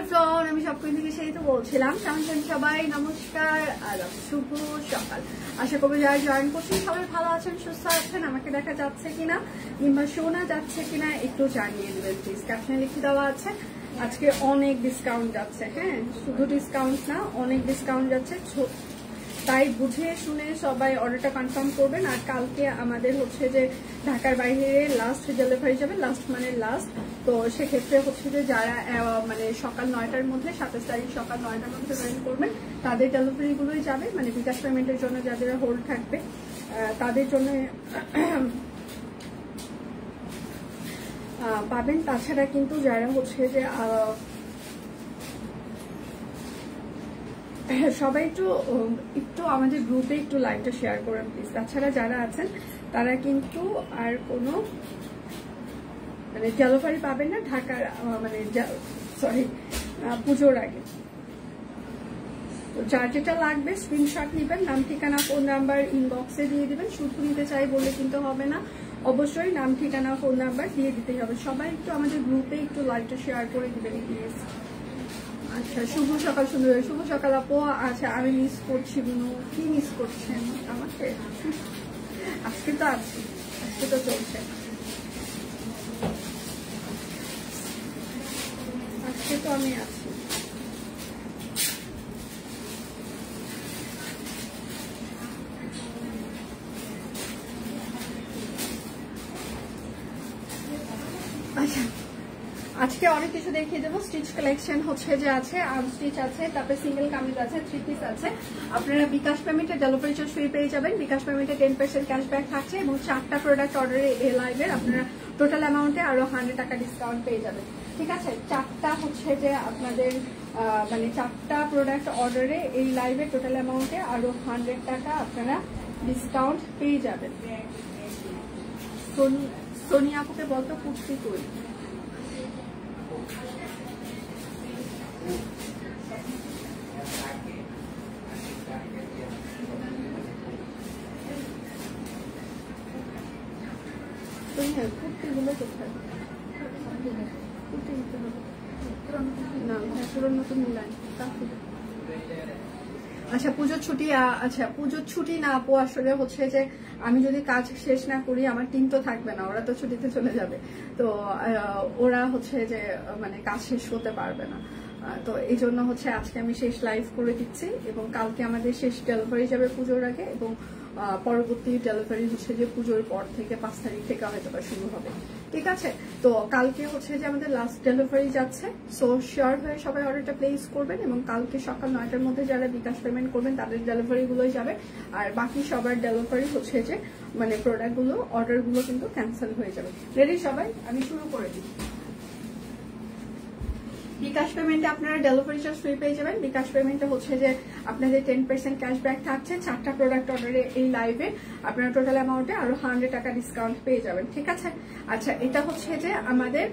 Floor আমি সবকিছু থেকে সেই তো বলছিলাম। কেমন সবাই, নমস্কার, আদাব, শুভ সকাল। আশা করবো যারা জয়েন করছেন সবাই ভালো আছেন, সুস্থ আছেন। আমাকে দেখা যাচ্ছে কিনা কিংবা শোনা যাচ্ছে কিনা একটু জানিয়ে দেবেন প্লিজ। ক্যাপশনে লিখে দেওয়া আছে আজকে অনেক ডিসকাউন্ট যাচ্ছে। হ্যাঁ, শুধু ডিসকাউন্ট না, অনেক ডিসকাউন্ট যাচ্ছে, তাই বুঝে শুনে সবাই অর্ডারটা কনফার্ম করবেন। আর কালকে আমাদের হচ্ছে যে ঢাকার বাইরে লাস্ট ডেলিভারি যাবে, লাস্ট মানে লাস্ট। তো সেক্ষেত্রে হচ্ছে যে যারা মানে সকাল 9টার মধ্যে, 27 তারিখ সকাল 9টার মধ্যে জয়েন করবেন তাদের ডেলিভারিগুলোই যাবে, মানে বিকাশ পেমেন্টের জন্য যাদের হোল্ড থাকবে তাদের জন্য পাবেন। তাছাড়া কিন্তু যারা হচ্ছে যে সবাই একটু আমাদের গ্রুপে একটু লাইভটা শেয়ার করেন প্লিজ। তাছাড়া যারা আছেন তারা কিন্তু আর কোনো মানে ডেলিভারি পাবেন না ঢাকার মানে সরি পুজোর আগে। তো যার যেটা লাগবে স্ক্রিনশট নেবেন, নাম ঠিকানা ফোন নাম্বার ইনবক্সে দিয়ে দিবেন। শুধু নিতে চাই বলে কিন্তু হবে না, অবশ্যই নাম ঠিকানা ফোন নাম্বার দিয়ে দিতেই হবে। সবাই একটু আমাদের গ্রুপে একটু লাইভটা শেয়ার করে দিবেন প্লিজ। আচ্ছা, শুভ সকাল সুন্দর, শুভ সকাল আপু। আচ্ছা, আমি মিস করছি বুনু। কি মিস করছেন আমাকে? আজকে তো আছি, আজকে তো চলছে, আজকে তো আমি আছি। আচ্ছা, আজকে অনেক কিছু দেখিয়ে দেবো। স্টিচ কালেকশন হচ্ছে যে আছে, আনস্টিচ আছে, তারপরে সিঙ্গেল কামিজ আছে, 3 পিস আছে। আপনারা বিকাশ পেমেন্টে ডেলিভারি চার্জ ফ্রি পেয়ে যাবেন। বিকাশ পেমেন্টে 10% ক্যাশব্যাক থাকছে এবং 4টা প্রোডাক্ট অর্ডারে এই লাইভের আপনারা টোটাল অ্যামাউন্টে আরো 100 টাকা ডিসকাউন্ট পেয়ে যাবেন। ঠিক আছে, 4টা হচ্ছে যে আপনাদের মানে 4টা প্রোডাক্ট অর্ডারে এই লাইভের টোটাল অ্যামাউন্টে আরো 100 টাকা আপনারা ডিসকাউন্ট পেয়ে যাবেন। সোনিয়া আপুকে বলতো কুর্তি কই? কুর্তিগুলো কোথায়? আচ্ছা, পুজোর ছুটি। আচ্ছা, পুজোর ছুটি না আপু, আসলে হচ্ছে যে আমি যদি কাজ শেষ না করি আমার টিম তো থাকবে না, ওরা তো ছুটিতে চলে যাবে। তো ওরা হচ্ছে যে মানে কাজ শেষ করতে পারবে না। তো এই জন্য হচ্ছে আজকে আমি শেষ লাইভ করে দিচ্ছি এবং কালকে আমাদের শেষ ডেলিভারি যাবে পুজোর আগে এবং পরবর্তী ডেলিভারি হচ্ছে যে পুজোর পর থেকে 5 তারিখ থেকে হয়তো বা শুরু হবে। ঠিক আছে, তো কালকে হচ্ছে যে আমাদের লাস্ট ডেলিভারি যাচ্ছে। সো শিওর হয়ে সবাই অর্ডারটা প্লেস করবেন এবং কালকে সকাল 9টার মধ্যে যারা বিকাশ পেমেন্ট করবেন তাদের ডেলিভারি গুলোই যাবে। আর বাকি সবার ডেলিভারি হচ্ছে যে মানে প্রোডাক্টগুলো অর্ডারগুলো কিন্তু ক্যান্সেল হয়ে যাবে। রেডি সবাই? আমি শুরু করে দিই। বিকাশ পেমেন্টে আপনারা ডেলিভারি চার্জ ফ্রি পেয়ে যাবেন। বিকাশ পেমেন্টে হচ্ছে যে আপনাদের 10% ক্যাশব্যাক থাকছে। 4টা প্রোডাক্ট অর্ডারে এই লাইভে আপনারা টোটাল অ্যামাউন্টে আরো 100 টাকা ডিসকাউন্ট পেয়ে যাবেন। ঠিক আছে, আচ্ছা, এটা হচ্ছে যে আমাদের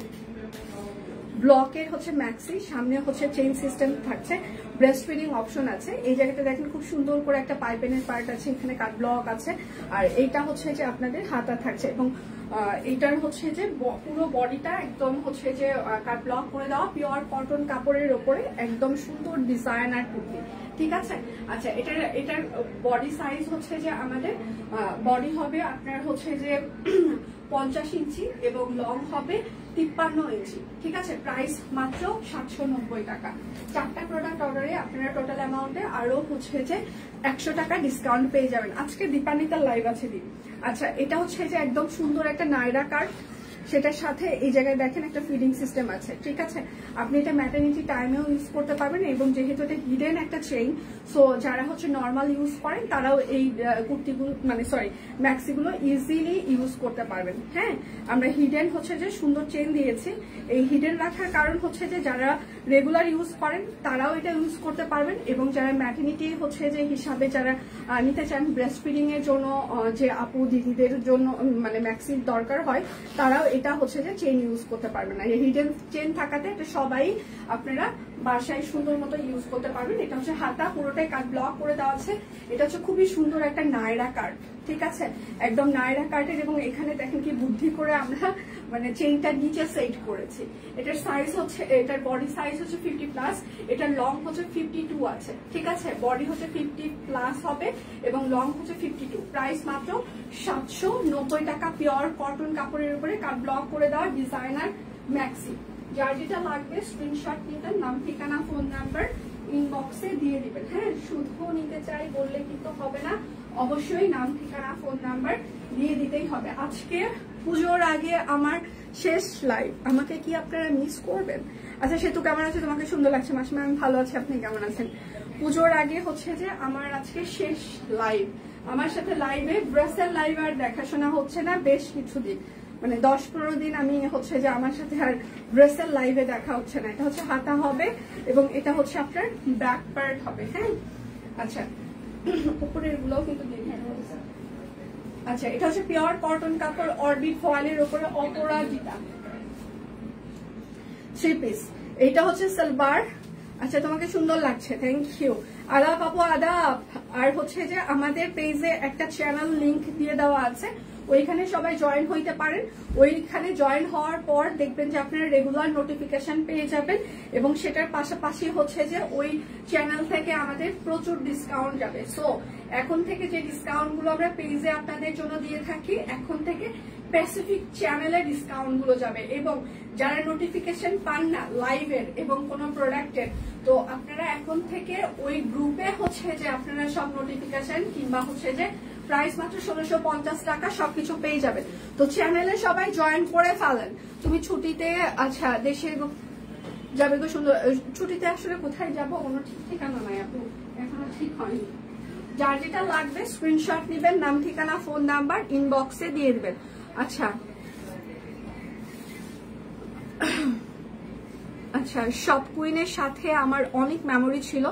ব্লকের হচ্ছে ম্যাক্সি, সামনে হচ্ছে চেইন সিস্টেম থাকছে, ব্রেস্ট ফিডিং অপশন আছে। এই জায়গাটা দেখেন খুব সুন্দর করে একটা পাইপেনের পার্ট আছে, এখানে কাট ব্লক আছে। আর এইটা হচ্ছে যে আপনাদের হাতা থাকছে এবং এইটার হচ্ছে যে পুরো বডিটা একদম হচ্ছে যে কাট ব্লক করে দেওয়া, পিওর কটন কাপড়ের ওপরে একদম সুন্দর ডিজাইনার কুর্তি। ঠিক আছে, আচ্ছা, এটার বডি সাইজ হচ্ছে যে আমাদের বডি হবে আপনার হচ্ছে যে 50 ইঞ্চি এবং লং হবে 53 ইঞ্চি। ঠিক আছে, প্রাইস মাত্র 790 টাকা। 4টা প্রোডাক্ট অর্ডারে আপনারা টোটাল অ্যামাউন্টে আরো হচ্ছে যে 100 টাকা ডিসকাউন্ট পেয়ে যাবেন। আজকে দীপান্বিতার লাইভ আছে দিন। আচ্ছা, এটা হচ্ছে যে একদম সুন্দর একটা নায়রা কার্ড, সেটার সাথে এই জায়গায় দেখেন একটা ফিডিং সিস্টেম আছে। ঠিক আছে, আপনি এটা ম্যাটারনিটি টাইমেও ইউজ করতে পারবেন এবং যেহেতু এটা হিডেন একটা চেইন, সো যারা হচ্ছে নর্মাল ইউজ করেন তারাও এই কুর্তিগুলো মানে সরি ম্যাক্সিগুলো ইজিলি ইউজ করতে পারবেন। হ্যাঁ, আমরা হিডেন হচ্ছে যে সুন্দর চেইন দিয়েছি। এই হিডেন রাখার কারণ হচ্ছে যে যারা রেগুলার ইউজ করেন তারাও এটা ইউজ করতে পারবেন এবং যারা ম্যাটারনিটি হচ্ছে যে হিসাবে যারা নিতে চান ব্রেস্ট ফিডিং এর জন্য, যে আপু দিদিদের জন্য মানে ম্যাক্সির দরকার হয়, তারাও এটা হচ্ছে যে চেইন ইউজ করতে পারবেন না। এই হিডেন চেইন থাকাতে এটা সবাই আপনারা বাসায় সুন্দর মতো ইউজ করতে পারবেন। এটা হচ্ছে হাতা, পুরোটাই কাট ব্লক করে দেওয়া আছে। এটা হচ্ছে খুবই সুন্দর একটা নায়রা কাট, ঠিক আছে, একদম নায়রা কাটের। এবং এখানে দেখেন কি বুদ্ধি করে আমরা মানে চেইনটা নিচে সেট করেছি। এটার সাইজ হচ্ছে, এটার বডি সাইজ হচ্ছে 50+, এটার লং হচ্ছে 52 আছে, ঠিক আছে। বডি হচ্ছে 50+ হবে এবং লং হচ্ছে 52। প্রাইস মাত্র 790 টাকা। পিওর কটন কাপড়ের উপরে কাট ব্লক করে দেওয়া ডিজাইনার ম্যাক্সি। যার যেটা লাগবে স্ক্রিনশট নিতেন, নাম ঠিকানা ফোন নাম্বার ইনবক্সে দিয়ে দিবেন। হ্যাঁ, শুধু নিতে চাই বললে কিন্তু হবে না, অবশ্যই নাম ঠিকানা ফোন নাম্বার দিয়ে দিতেই হবে। আজকে পুজোর আগে আমার শেষ লাইভ, আমাকে কি আপনারা মিস করবেন? আচ্ছা সেতু কেমন আছে? তোমাকে সুন্দর লাগছে মাসিমা, আমি ভালো আছি, আপনি কেমন আছেন? পুজোর আগে হচ্ছে যে আমার আজকে শেষ লাইভ। আমার সাথে লাইভে ব্রাসেল লাইভ আর দেখাশোনা হচ্ছে না বেশ কিছুদিন, মানে 10-15 দিন আমি হচ্ছে যে আমার সাথে আর ব্রাসেল লাইভে দেখা হচ্ছে না। এটা হচ্ছে হাতা হবে এবং এটা হচ্ছে আপনার ব্যাক পার্ট হবে। হ্যাঁ, আচ্ছা উপরের গুলোও কিন্তু দিয়ে দিতে হবে। আচ্ছা, এটা হচ্ছে পিওর কটন কাপড়, অরবিট ফয়েলের উপরে অপরাজিতা 3 পিস। এটা হচ্ছে সালবার। আচ্ছা তোমাকে সুন্দর লাগছে, থ্যাংক ইউ। আদাব আপু আদাব। আর হচ্ছে যে আমাদের পেজে একটা চ্যানেল লিংক দিয়ে দেওয়া আছে, ওইখানে সবাই জয়েন হইতে পারেন। ওইখানে জয়েন হওয়ার পর দেখবেন যে আপনারা রেগুলার নোটিফিকেশন পেয়ে যাবেন এবং সেটার পাশাপাশি হচ্ছে যে ওই চ্যানেল থেকে আমাদের প্রচুর ডিসকাউন্ট যাবে। সো এখন থেকে যে ডিসকাউন্ট গুলো আমরা পেজে আপনাদের জন্য দিয়ে থাকি, এখন থেকে স্পেসিফিক চ্যানেলে ডিসকাউন্ট গুলো যাবে। এবং যারা নোটিফিকেশন পান না লাইভের এবং কোনো প্রোডাক্টের, তো আপনারা এখন থেকে ওই গ্রুপে হচ্ছে যে আপনারা সব নোটিফিকেশন কিংবা হচ্ছে যে প্রাইস মাত্র 1650 টাকা সবকিছু পেয়ে যাবেন। তো চ্যানেলে সবাই জয়েন করে ফেলেন। তুমি ছুটিতে, আচ্ছা দেশে যাবে গো সুন্দর, ছুটিতে আসলে কোথায় যাবো কোনো ঠিক ঠিকানা নাই আপু, এখনো ঠিক হয়নি। যার যেটা লাগবে স্ক্রিনশট নিবেন, নাম ঠিকানা ফোন নাম্বার ইনবক্সে দিয়ে দিবেন। আচ্ছা আচ্ছা, শপ কুইনের সাথে আমার অনেক মেমোরি ছিল,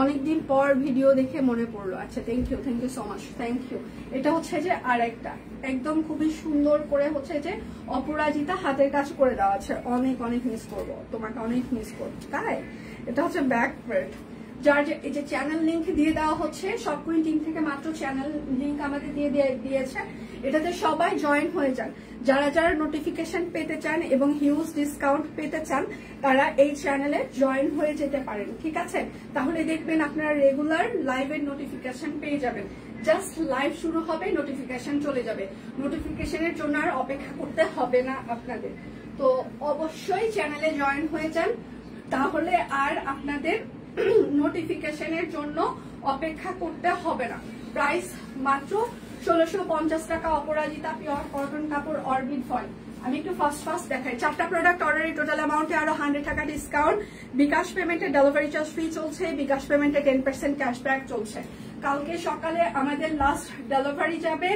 অনেকদিন পর ভিডিও দেখে মনে পড়লো। আচ্ছা thank you so much, thank you. এটা হচ্ছে যে আরেকটা একদম খুবই সুন্দর করে হচ্ছে যে অপরাজিতা হাতের কাজ করে দেওয়া আছে। অনেক অনেক মিস করবো তোমাকে, অনেক মিস করবো তাই। এটা হচ্ছে ব্যাক পার্ট। যার এই যে চ্যানেল লিংক দিয়ে দেওয়া হচ্ছে, শপ কুইন টিম থেকে মাত্র চ্যানেল লিংক আমাদের দিয়েছে, এটাতে সবাই জয়েন হয়ে যান। যারা যারা নোটিফিকেশন পেতে চান এবং হিউজ ডিসকাউন্ট পেতে চান তারা এই চ্যানেলে জয়েন হয়ে যেতে পারেন, ঠিক আছে। তাহলে দেখবেন আপনারা রেগুলার লাইভের নোটিফিকেশন পেয়ে যাবেন। জাস্ট লাইভ শুরু হবে, নোটিফিকেশন চলে যাবে। নোটিফিকেশনের জন্য আর অপেক্ষা করতে হবে না আপনাদের। তো অবশ্যই চ্যানেলে জয়েন হয়ে যান, তাহলে আর আপনাদের নোটিফিকেশনের জন্য অপেক্ষা করতে হবে না। প্রাইস মাত্র 1650 টাকা। অপরাজিতা পিওর কটন কাপড়, অরবিট ফয়েল। আমি একটু ফাস্ট দেখাই। 4টা প্রোডাক্ট অর্ডারে টোটাল অ্যামাউন্টে আরো 100 টাকা ডিসকাউন্ট। বিকাশ পেমেন্টে ডেলিভারি চার্জ ফ্রি চলছে, বিকাশ পেমেন্টে 10% ক্যাশব্যাক চলছে। কালকে সকালে আমাদের লাস্ট ডেলিভারি যাবে,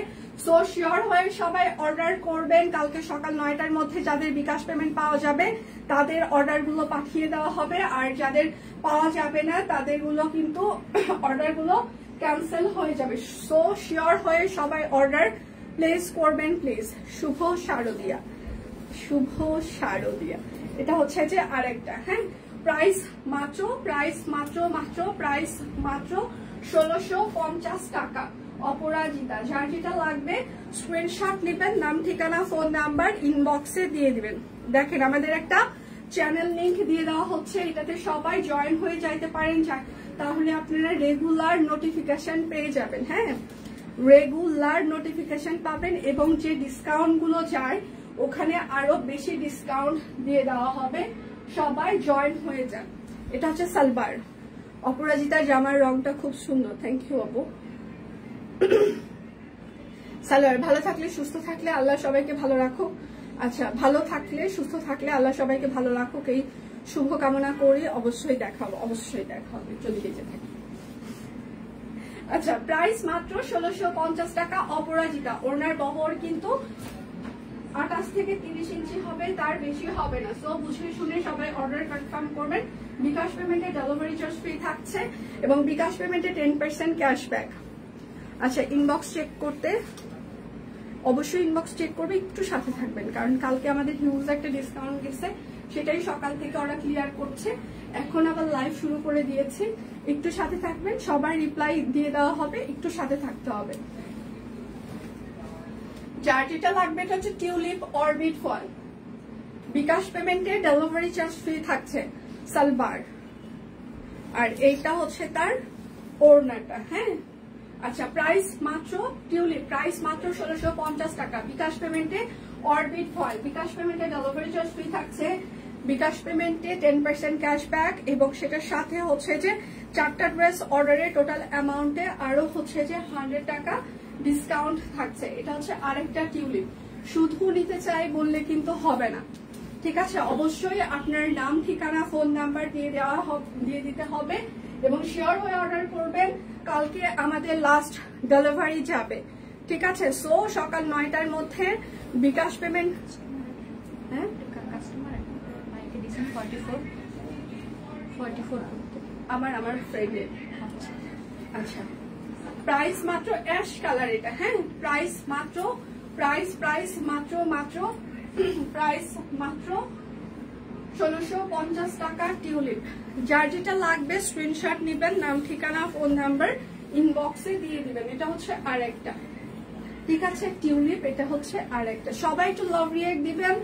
সো শিওর হয়ে সবাই অর্ডার করবেন। কালকে সকাল 9টার মধ্যে যাদের বিকাশ পেমেন্ট পাওয়া যাবে তাদের অর্ডারগুলো পাঠিয়ে দেওয়া হবে, আর যাদের পাওয়া যাবে না তাদেরগুলো কিন্তু অর্ডারগুলো ক্যান্সেল হয়ে যাবে। সো শিওর হয়ে সবাই অর্ডার প্লেস করবেন প্লিজ। শুভ শারদিয়া, শুভ শারদিয়া। এটা হচ্ছে যে আরেকটা। হ্যাঁ, প্রাইস মাত্র 1650 টাকা। অপরাজিতা। যার যেটা লাগবে স্ক্রিনশট নেবেন, নাম ঠিকানা ফোন নাম্বার ইনবক্সে দিয়ে দিবেন। দেখেন আমাদের একটা চ্যানেল লিংক দিয়ে দেওয়া হচ্ছে, এটাতে সবাই জয়েন হয়ে যাইতে পারেন, তাহলে আপনারা রেগুলার নোটিফিকেশন পেয়ে যাবেন। হ্যাঁ, রেগুলার নোটিফিকেশন পাবেন এবং যে ডিসকাউন্ট গুলো যায় ওখানে আরো বেশি ডিসকাউন্ট দিয়ে দেওয়া হবে। সবাই জয়েন হয়ে যান। এটা হচ্ছে সালবার। অপরাজিতার জামার রংটা খুব সুন্দর, থ্যাংক ইউ আপু। সালোয়ার। ভালো থাকলে সুস্থ থাকলে আল্লাহ সবাইকে ভালো রাখুক। আচ্ছা, ভালো থাকলে সুস্থ থাকলে আল্লাহ সবাইকে ভালো রাখুক, এই শুভ কামনা করি। অবশ্যই দেখা হবে যদি বেঁচে থাকি। আচ্ছা, প্রাইস মাত্র 1650 টাকা। অপরাজিতা। ওনার বহর কিন্তু 28 থেকে 30 ইঞ্চি হবে, তার বেশি হবে না। সো বুঝে শুনে সবাই অর্ডার কনফার্ম করবেন। বিকাশ পেমেন্টে ডেলিভারি চার্জ ফ্রি থাকছে এবং বিকাশ পেমেন্টে 10% ক্যাশব্যাক। আচ্ছা, ইনবক্স চেক করতে অবশ্যই ইনবক্স চেক করবে, একটু সাথে থাকবেন, কারণ কালকে আমাদের হিউজ একটা ডিসকাউন্ট গেছে, সেটাই সকাল থেকে ওরা ক্লিয়ার করছে। এখন আবার লাইভ শুরু করে দিয়েছে, একটু সাথে থাকবেন, সবার রিপ্লাই দিয়ে দেওয়া হবে, একটু সাথে থাকতে হবে। যার যেটা লাগবে এটা হচ্ছে টিউলিপ অরবিট ফল, বিকাশ পেমেন্টে ডেলিভারি চার্জ ফ্রি থাকছে, সালবার। আর এইটা হচ্ছে তার ওড়নাটা। হ্যাঁ, আচ্ছা, প্রাইস মাত্র টিউলিপ, প্রাইস মাত্র 1650 টাকা। বিকাশ পেমেন্টে অরবিট ফল, বিকাশ পেমেন্টে ডেলিভারি চার্জ ফ্রি থাকছে, বিকাশ পেমেন্টে 10% ক্যাশব্যাক, এবং সেটার সাথে হচ্ছে যে 4টা ড্রেস অর্ডারে টোটাল অ্যামাউন্টে আরো হচ্ছে যে 100 টাকা ডিসকাউন্ট থাকছে। এটা হচ্ছে আরেকটা টিউলিপ। শুধু নিতে চাই বললে কিন্তু হবে না, ঠিক আছে? অবশ্যই আপনার নাম, ঠিকানা, ফোন নাম্বার দিয়ে দিতে হবে, এবং শিওর হয়ে অর্ডার করবেন। কালকে আমাদের লাস্ট ডেলিভারি যাবে, ঠিক আছে? সো সকাল 9টার মধ্যে বিকাশ পেমেন্ট। হ্যাঁ, আমার ফ্রেন্ডের। আচ্ছা, প্রাইস মাত্র অ্যাশ কালার এটা। হ্যাঁ, প্রাইস মাত্র 1650 টাকা টিউলিপ। যার যেটা লাগবে স্ক্রিনশট নেবেন, নাম, ঠিকানা, ফোন নাম্বার ইনবক্সে দিয়ে দিবেন। এটা হচ্ছে আরেকটা, ঠিক আছে? টিউলিপ, এটা হচ্ছে আরেকটা। সবাই একটু লাভ রিঅ্যাক্ট দিবেন,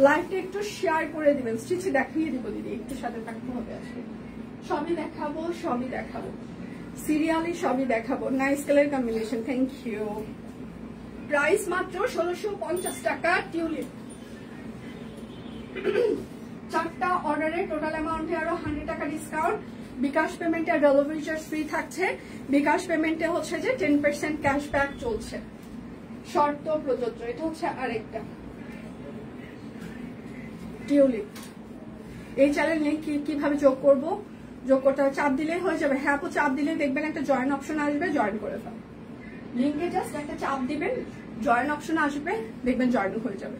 লাইভটা একটু শেয়ার করে দিবেন। স্টিচে দেখিয়ে দিব দিদি, একটু সাথে থাকতে হবে। আজকে সবই দেখাবো, সিরিয়ালি সবই দেখাবো। Nice colour combination, thank you. Price মাত্র 1650 টাকা টিউলিপ। 4টা অর্ডারে টোটাল অ্যামাউন্টে আরো 100 টাকা ডিসকাউন্ট। বিকাশ পেমেন্টে ডেলিভারি চার্জ ফ্রি থাকছে। বিকাশ পেমেন্টে হচ্ছে যে 10% ক্যাশব্যাক চলছে, শর্ত প্রযোজ্য। এটা হচ্ছে আরেকটা টিউলিপ। এই চ্যানেলে কিভাবে যোগ করব? যোগ করতে হবে, চাপ দিলেই হয়ে যাবে। হ্যাঁ আপু, চাপ দিলে দেখবেন একটা জয়েন অপশন আসবে, জয়েন করে ফেল। লিঙ্কে জাস্ট একটা চাপ দিবেন, জয়েন অপশন আসবে, দেখবেন জয়েন হয়ে যাবে।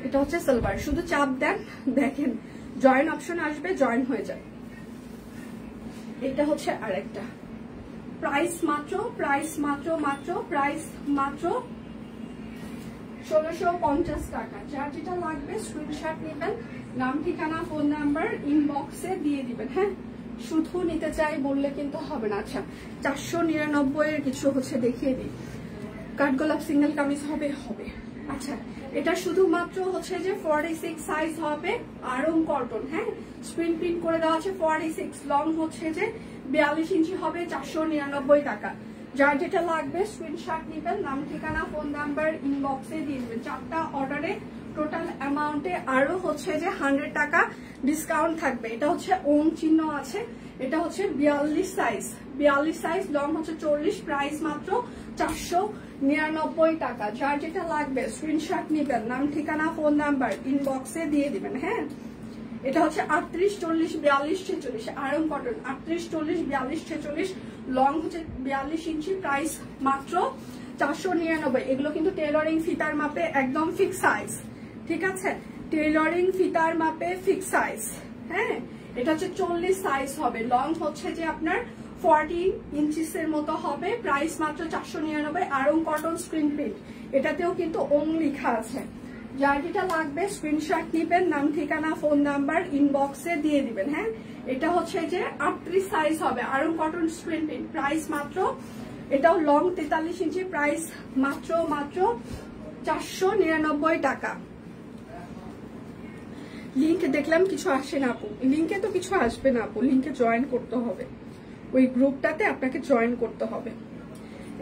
এটা হচ্ছে সালোয়ার, শুধু চাপ দেন, দেখেন জয়েন অপশন আসবে, জয়েন হয়ে যাবে। এটা হচ্ছে আরেকটা। প্রাইস মাত্র 1650 টাকা। যার যেটা লাগবে স্ক্রিনশট নেবেন, নাম, ঠিকানা, ফোন নাম্বার ইনবক্সে দিয়ে দিবেন। হ্যাঁ, শুধু নিতে চাই বললে কিন্তু হবে না। আচ্ছা, 499 এর কিছু হচ্ছে দেখিয়ে দিই। কাঠগোলাপ সিঙ্গেল কামিজ হবে। আচ্ছা, এটা শুধুমাত্র হচ্ছে যে 46 সাইজ হবে, আরং কটন। হ্যাঁ, স্ক্রিন প্রিন্ট করে দেওয়া আছে 46, লং হচ্ছে যে 42 ইঞ্চি হবে, 499 টাকা। যার যেটা লাগবে স্ক্রিনশট নেবেন, নাম, ঠিকানা, ফোন নাম্বার ইনবক্সে দিয়ে দেবেন। 4টা অর্ডারে টোটাল অ্যামাউন্টে আরো হচ্ছে যে 100 টাকা ডিসকাউন্ট থাকবে। এটা হচ্ছে ওম চিহ্ন আছে। এটা হচ্ছে 42 সাইজ, লং হচ্ছে 40, প্রাইস মাত্র 499 টাকা। যার যেটা লাগবে স্ক্রিনশট নেবেন, নাম, ঠিকানা, ফোন নাম্বার ইনবক্সে দিয়ে দিবেন। হ্যাঁ, এটা হচ্ছে 38, 40, 42, 46 আয়রন কটন। 38, 40, 42, 46, লং হচ্ছে 42 ইঞ্চি, প্রাইস মাত্র 499। এগুলো কিন্তু টেলরিং ফিতার মাপে একদম ফিক্স সাইজ, ঠিক আছে? টেলরিং ফিতার মাপে ফিক্স সাইজ। হ্যাঁ, এটা হচ্ছে 40 সাইজ হবে, লং হচ্ছে যে আপনার 40 ইঞ্চিসের মতো হবে, প্রাইস মাত্র 499। আয়রন কটন স্ক্রিন প্রিন্ট, এটাতেও কিন্তু ওম লেখা আছে। যার যেটা লাগবে স্ক্রিনশট নেবেন, নাম, ঠিকানা, ফোন নাম্বার ইনবক্সে দিয়ে দিবেন। হ্যাঁ, এটা হচ্ছে যে 38 সাইজ হবে, iron cotton screen print, price মাত্র, এটাও লং 43 ইঞ্চি, প্রাইস মাত্র 499 টাকা। লিংক দেখলাম কিছু আসে না আপু, লিংকে তো কিছু আসবে না আপু, লিংকে জয়েন করতে হবে, ওই গ্রুপটাতে আপনাকে জয়েন করতে হবে।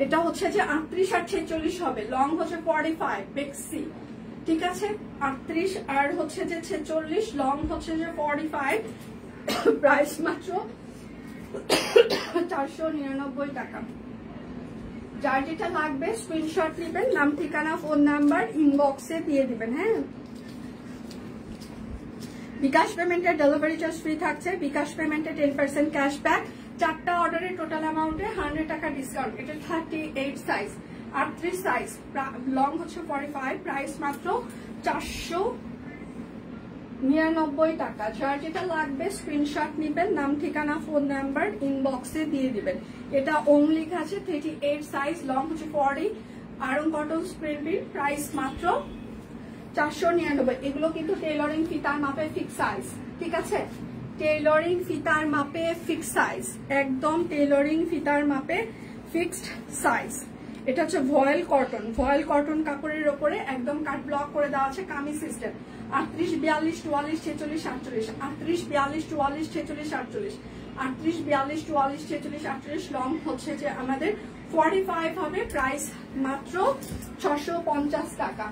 এটা হচ্ছে যে 38 আর 46 হবে, লং হচ্ছে 45 বেক্সি, ঠিক আছে? 38 আর হচ্ছে যে 46, লং হচ্ছে যে 45, প্রাইস মাত্র 499 টাকা। যার যেটা লাগবে স্ক্রিনশট নেবেন, নাম, ঠিকানা, ফোন নাম্বার ইনবক্সে দিয়ে দিবেন। হ্যাঁ, বিকাশ পেমেন্টের ডেলিভারি চার্জ ফ্রি থাকছে। বিকাশ পেমেন্টে 10% ক্যাশব্যাক। 4টা অর্ডারে টোটাল অ্যামাউন্টে 100 টাকা ডিসকাউন্ট। এটা 38 সাইজ, 38 সাইজ, লং হচ্ছে 45, প্রাইস মাত্র 499 টাকা। যার যেটা লাগবে স্ক্রিনশট নেবেন, নাম, ঠিকানা, ফোন নাম্বার ইনবক্সে দিয়ে দিবেন। এটা ওম লেখা আছে, 38 সাইজ, লং হচ্ছে 40, Aarong cotton screen print, price মাত্র 499। এগুলো কিন্তু টেইলরিং ফিতার মাপে ফিক্স সাইজ, ঠিক আছে? টেইলরিং ফিতার মাপে ফিক্স সাইজ, একদম টেইলরিং ফিতার মাপে ফিক্সড সাইজ। এটা হচ্ছে ভয়েল কটন, ভয়েল কটন কাপড়ের ওপরে একদম কাট ব্লক করে দেওয়া আছে কামিজ সিস্টেম। 38, 42, 44, 46, 48, 38, 42, 44, 46, 48, 38, 42, 44, 46, 48। লং হচ্ছে যে আমাদের 45 হবে, প্রাইস মাত্র 650 টাকা।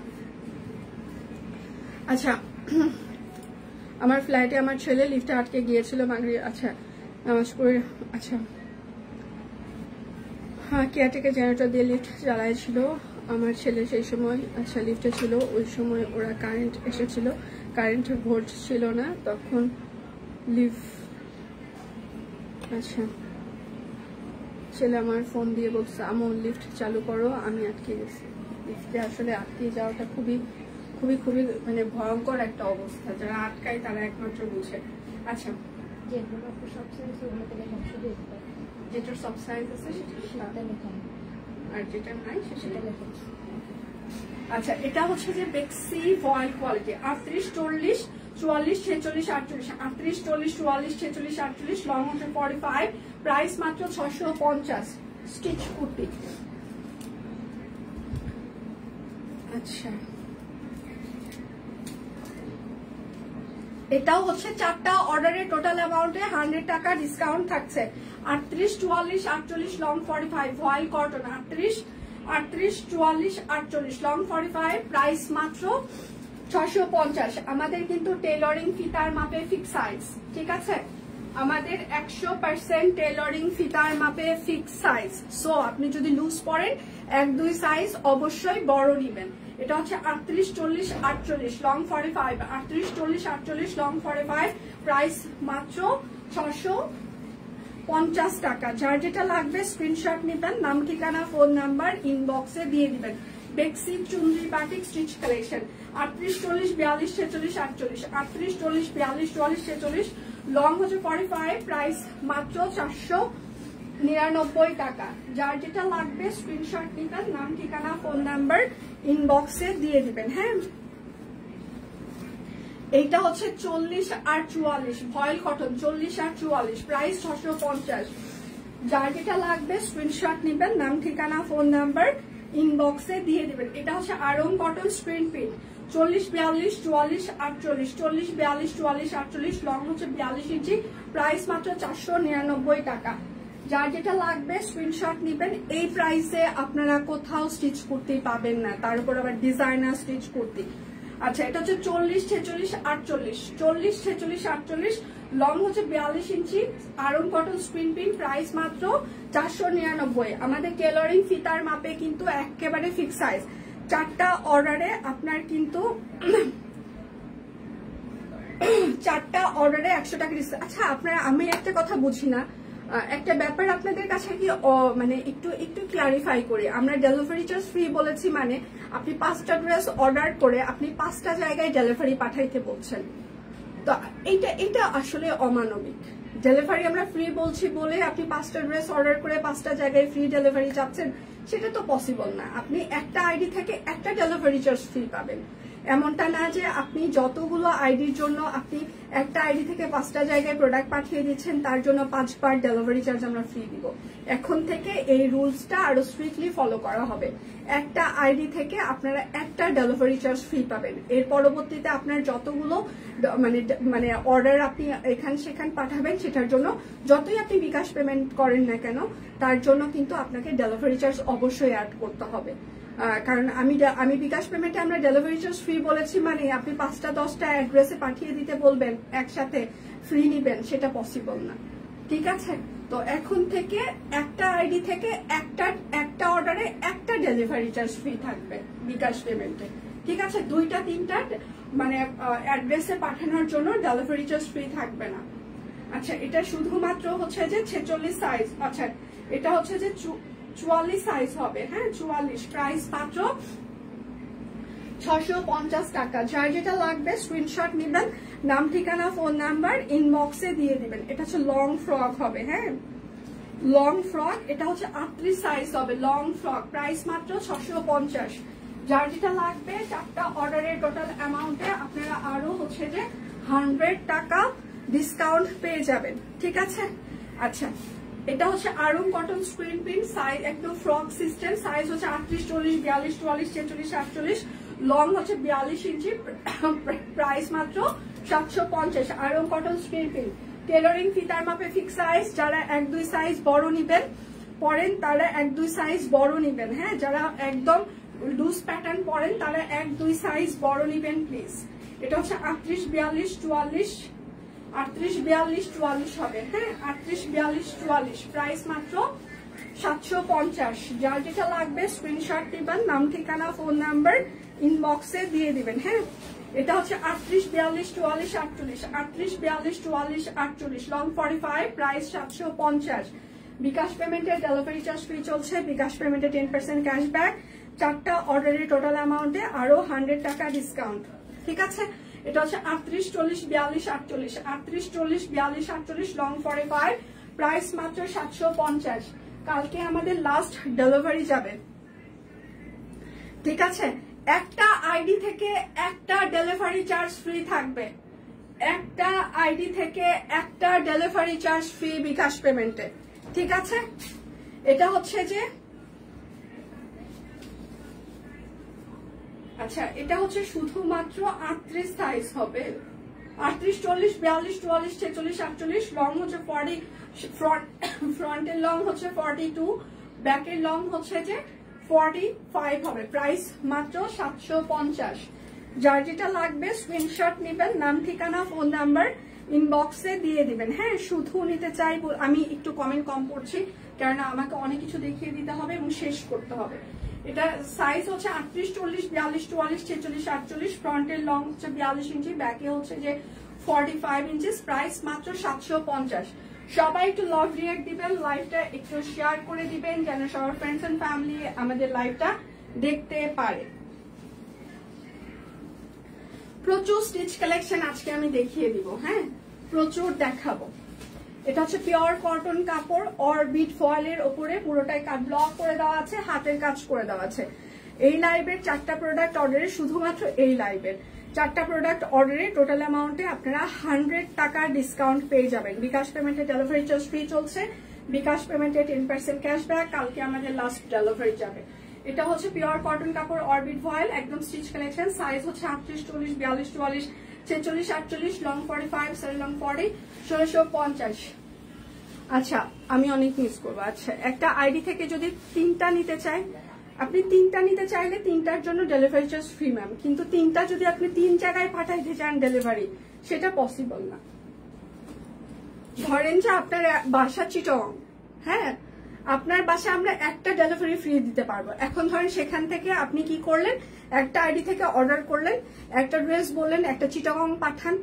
আচ্ছা, আমার ফ্লাইটে আমার ছেলে লিফটে আটকে গিয়েছিল মাগরিব, আচ্ছা নামাজ পড়ে, আচ্ছা হ্যাঁ কেয়ারটেকার জেনারেটর দিয়ে লিফট জ্বালাইছিল আমার ছেলে সেই সময়। আচ্ছা লিফটে ছিল, ওই সময় ওরা কারেন্ট এসেছিল, কারেন্টের ভোল্ট ছিল না তখন লিফট। আচ্ছা ছেলে আমার ফোন দিয়ে বলছে আমু লিফট চালু করো, আমি আটকে গেছি। লিফটে আসলে আটকে যাওয়াটা খুবই খুবই খুবই মানে ভয়ঙ্কর একটা অবস্থা, যারা আটকায় তারা একমাত্র বুঝে। আচ্ছা যেটার সব সাইজ আছে সেটা আর যেটা নাই সেটা লেখা। আচ্ছা এটা হচ্ছে যে বেক্সি ভয়েল কোয়ালিটি, 38, 40, 44, 46, 48, 38, 40, 44, 46, 48, লং হচ্ছে 45, প্রাইস মাত্র 650, স্টিচ কুর্তি। আচ্ছা এটাও হচ্ছে 4টা অর্ডারের টোটাল অ্যামাউন্টে 100 টাকা ডিসকাউন্ট থাকছে। 38, 44, 48, লং 45, ভয়েল কটন, 38, 44, 48, লং 45, প্রাইস মাত্র 650। আমাদের কিন্তু টেইলরিং ফিতার মাপে ফিক্স সাইজ, ঠিক আছে? আমাদের 100% টেইলরিং ফিতার মাপে ফিক্স সাইজ। সো আপনি যদি লুজ পরেন 1-2 সাইজ অবশ্যই বড় নেবেন। এটা হচ্ছে 38, 40, 48, লং 45, 38, 40, 48, লং 45, প্রাইস মাত্র 650 টাকা। যার যেটা লাগবে স্ক্রিনশট নেবেন, নাম ঠিকানা ফোন নাম্বার ইনবক্সে দিয়ে দিবেন। বেক্সি চুনরি বাটিক স্টিচ কালেকশন, 38, 40, 42, 46, 48, 38, 40, 42, 44, 46, লং হচ্ছে 45, প্রাইস মাত্র 499 টাকা। যার যেটা লাগবে স্ক্রিনশট নিবেন, নাম ঠিকানা ফোন নাম্বার ইনবক্সে দিয়ে দিবেন। হ্যাঁ এইটা হচ্ছে 40 আর 44 ভয়েল কটন, 40 আর 44, প্রাইস 650। যার যেটা লাগবে স্ক্রিনশট নিবেন, নাম ঠিকানা ফোন নাম্বার ইনবক্সে দিয়ে দিবেন। এটা হচ্ছে Aarong cotton screen print, 40, 42, 44, 48, 40, 42, 44, 48, long হচ্ছে 42 ইঞ্চি, প্রাইস মাত্র 499 টাকা। যার যেটা লাগবে স্ক্রিনশট নিবেন। এই প্রাইসে আপনারা কোথাও স্টিচ করতে পাবেন না, তার উপর আবার ডিজাইনার স্টিচ করতে। আচ্ছা এটা হচ্ছে 40, 46, 48, 40, 46, 48, লং হচ্ছে 42 ইঞ্চি, Aarong cotton screen print, price মাত্র 499। আমাদের টেইলরিং ফিতার মাপে কিন্তু একেবারে ফিক্স সাইজ। 4টা অর্ডারে আপনার কিন্তু 4টা অর্ডারে 100 টাকা ডিসকাউন্ট। আচ্ছা আপনারা, আমি একটা কথা বুঝি না, একটা ব্যাপার আপনাদের কাছে কি মানে একটু ক্লারিফাই করি। আমরা ডেলিভারি চার্জ ফ্রি বলেছি, মানে আপনি 5টা ড্রেস অর্ডার করে আপনি 5টা জায়গায় ডেলিভারি পাঠাইতে বলছেন, তো এটা আসলে অমানবিক। ডেলিভারি আমরা ফ্রি বলছি বলে আপনি 5টা ড্রেস অর্ডার করে 5টা জায়গায় ফ্রি ডেলিভারি চাচ্ছেন, সেটা তো পসিবল না। আপনি একটা আইডি থেকে একটা ডেলিভারি চার্জ ফ্রি পাবেন, এমনটা না যে আপনি যতগুলো আইডির জন্য আপনি একটা আইডি থেকে 5টা জায়গায় প্রোডাক্ট পাঠিয়ে দিচ্ছেন তার জন্য 5বার ডেলিভারি চার্জ আমরা ফ্রি দিব। এখন থেকে এই রুলসটা আরো স্ট্রিক্টলি ফলো করা হবে। একটা আইডি থেকে আপনারা একটা ডেলিভারি চার্জ ফ্রি পাবেন। এর পরবর্তীতে আপনার যতগুলো মানে অর্ডার আপনি এখান সেখান পাঠাবেন, সেটার জন্য যতই আপনি বিকাশ পেমেন্ট করেন না কেন তার জন্য কিন্তু আপনাকে ডেলিভারি চার্জ অবশ্যই অ্যাড করতে হবে। কারণ আমি বিকাশ পেমেন্টে আমরা ডেলিভারি চার্জ ফ্রি বলেছি, মানে আপনি 5টা 10টা অ্যাড্রেসে পাঠিয়ে দিতে বলবেন একসাথে ফ্রি নিবেন, সেটা পসিবল না, ঠিক আছে? তো এখন থেকে একটা আইডি থেকে একটা অর্ডারে একটা ডেলিভারি চার্জ ফ্রি থাকবে বিকাশ পেমেন্টে, ঠিক আছে? 2টা 3টা মানে অ্যাড্রেসে পাঠানোর জন্য ডেলিভারি চার্জ ফ্রি থাকবে না। আচ্ছা এটা শুধুমাত্র হচ্ছে যে 46 সাইজ, আচ্ছা এটা হচ্ছে যে 44 সাইজ হবে। হ্যাঁ 44, প্রাইস মাত্র 650 টাকা। যার যেটা লাগবে স্ক্রিনশট নেবেন, নাম ঠিকানা ফোন নাম্বার ইনবক্সে দিয়ে দিবেন। এটা হচ্ছে লং ফ্রক হবে। হ্যাঁ লং ফ্রক, এটা হচ্ছে 38 সাইজ হবে, লং ফ্রক, প্রাইস মাত্র 650। যার যেটা লাগবে 4টা অর্ডারের টোটাল অ্যামাউন্টে আপনারা আরো হচ্ছে যে 100 টাকা ডিসকাউন্ট পেয়ে যাবেন, ঠিক আছে। আচ্ছা, এটা হচ্ছে Aarong cotton screen print, size একদম ফ্রক সিস্টেম, সাইজ হচ্ছে 38, 40, 42, 44, 46, 48, লং হচ্ছে 42 ইঞ্চি, প্রাইস মাত্র 750। Aarong cotton screen print, tailoring ফিতার মাপে ফিক্স সাইজ, যারা 1-2 সাইজ বড় নিবেন পরেন তারা 1-2 সাইজ বড় নিবেন, হ্যাঁ, যারা একদম লুজ প্যাটার্ন পরেন তারা 1-2 সাইজ বড় নিবেন প্লিজ। এটা হচ্ছে 38, 42, 44, 38, 42, 44 হবে, হ্যাঁ, 38, 42, 44, প্রাইস মাত্র 750। যার যেটা লাগবে স্ক্রিনশট দিবেন, নাম ঠিকানা ফোন নাম্বার ইনবক্সে দিয়ে দিবেন, হ্যাঁ। এটা হচ্ছে 38, 42, 44, 48, 38, 42, 44, 48, লং 45, প্রাইস 750। বিকাশ পেমেন্টের ডেলিভারি চার্জ ফ্রি চলছে, বিকাশ পেমেন্টে 10% ক্যাশব্যাক, 4টা অর্ডারের টোটাল অ্যামাউন্টে আরো 100 টাকা ডিসকাউন্ট, ঠিক আছে। এটা হচ্ছে 38, 40, 42, 48, 38, 40, 42, 48, লং 45, প্রাইস মাত্র 750। কালকে আমাদের লাস্ট ডেলিভারি যাবে, ঠিক আছে। একটা আইডি থেকে একটা ডেলিভারি চার্জ ফ্রি থাকবে, একটা আইডি থেকে একটা ডেলিভারি চার্জ ফ্রি বিকাশ পেমেন্টে, ঠিক আছে। এটা হচ্ছে যে আচ্ছা, এটা হচ্ছে শুধুমাত্র 38 সাইজ হবে, 38, 40, 42, 44, 46, 48, লং হচ্ছে 40, ফ্রন্টের লং হচ্ছে 42, ব্যাকের লং হচ্ছে যে 45 হবে, প্রাইস মাত্র 750। যার যেটা লাগবে স্ক্রিনশট নেবেন, নাম ঠিকানা ফোন নাম্বার ইনবক্সে দিয়ে দিবেন, হ্যাঁ। শুধু নিতে চাই, আমি একটু কমেন্ট কম করছি কেননা আমাকে অনেক কিছু দেখিয়ে দিতে হবে এবং শেষ করতে হবে। এটা সাইজ হচ্ছে 38, 40, 42, 44, 46, 48, ফ্রন্টের লং হচ্ছে 42 ইঞ্চি, ব্যাকে হচ্ছে যে 45 ইঞ্চি, প্রাইস মাত্র 750। সবাই একটু লাভ রিঅ্যাক্ট দিবেন, লাইভটা একটু শেয়ার করে দিবেন যেন সবার ফ্রেন্ডস এন্ড ফ্যামিলি আমাদের লাইভটা দেখতে পারে। প্রচুর স্টিচ কালেকশন আজকে আমি দেখিয়ে দিব, হ্যাঁ, প্রচুর দেখাবো। এটা হচ্ছে পিওর কটন কাপড়, অরবিট ফয়েলের ওপরে পুরোটাই কাট ব্লক করে দেওয়া আছে, হাতের কাজ করে দেওয়া আছে। এই লাইভের 4টা প্রোডাক্ট অর্ডারে, শুধুমাত্র এই লাইভের 4টা প্রোডাক্ট অর্ডারে টোটাল অ্যামাউন্টে আপনারা 100 টাকার ডিসকাউন্ট পেয়ে যাবেন। বিকাশ পেমেন্টে ডেলিভারি চার্জ ফ্রি চলছে, বিকাশ পেমেন্টে 10% ক্যাশব্যাক, কালকে আমাদের লাস্ট ডেলিভারি যাবে। এটা হচ্ছে পিওর কটন কাপড়, অরবিট ফয়েল, একদম স্টিচ কালেকশন, সাইজ হচ্ছে 38, 40, 42, 44, 46, 48, লং 45, সরি লং 40, 1650। আচ্ছা, আমি অনেক মিস করবো। আচ্ছা, একটা আইডি থেকে যদি 3টা নিতে চাই, আপনি 3টা নিতে চাইলে 3টার জন্য ডেলিভারি চার্জ ফ্রি ম্যাম, কিন্তু 3টা যদি আপনি 3 জায়গায় পাঠাইতে চান ডেলিভারি, সেটা পসিবল না। ধরেন যে আপনার বাসা চিটং, হ্যাঁ, আপনার বাসা আমরা একটা ডেলিভারি ফ্রি দিতে পারবো। এখন ধরেন সেখান থেকে আপনি কি করলেন, একটা আইডি থেকে অর্ডার করলেন, একটা ড্রেস বললেন, একটা চিটাগং পাঠান,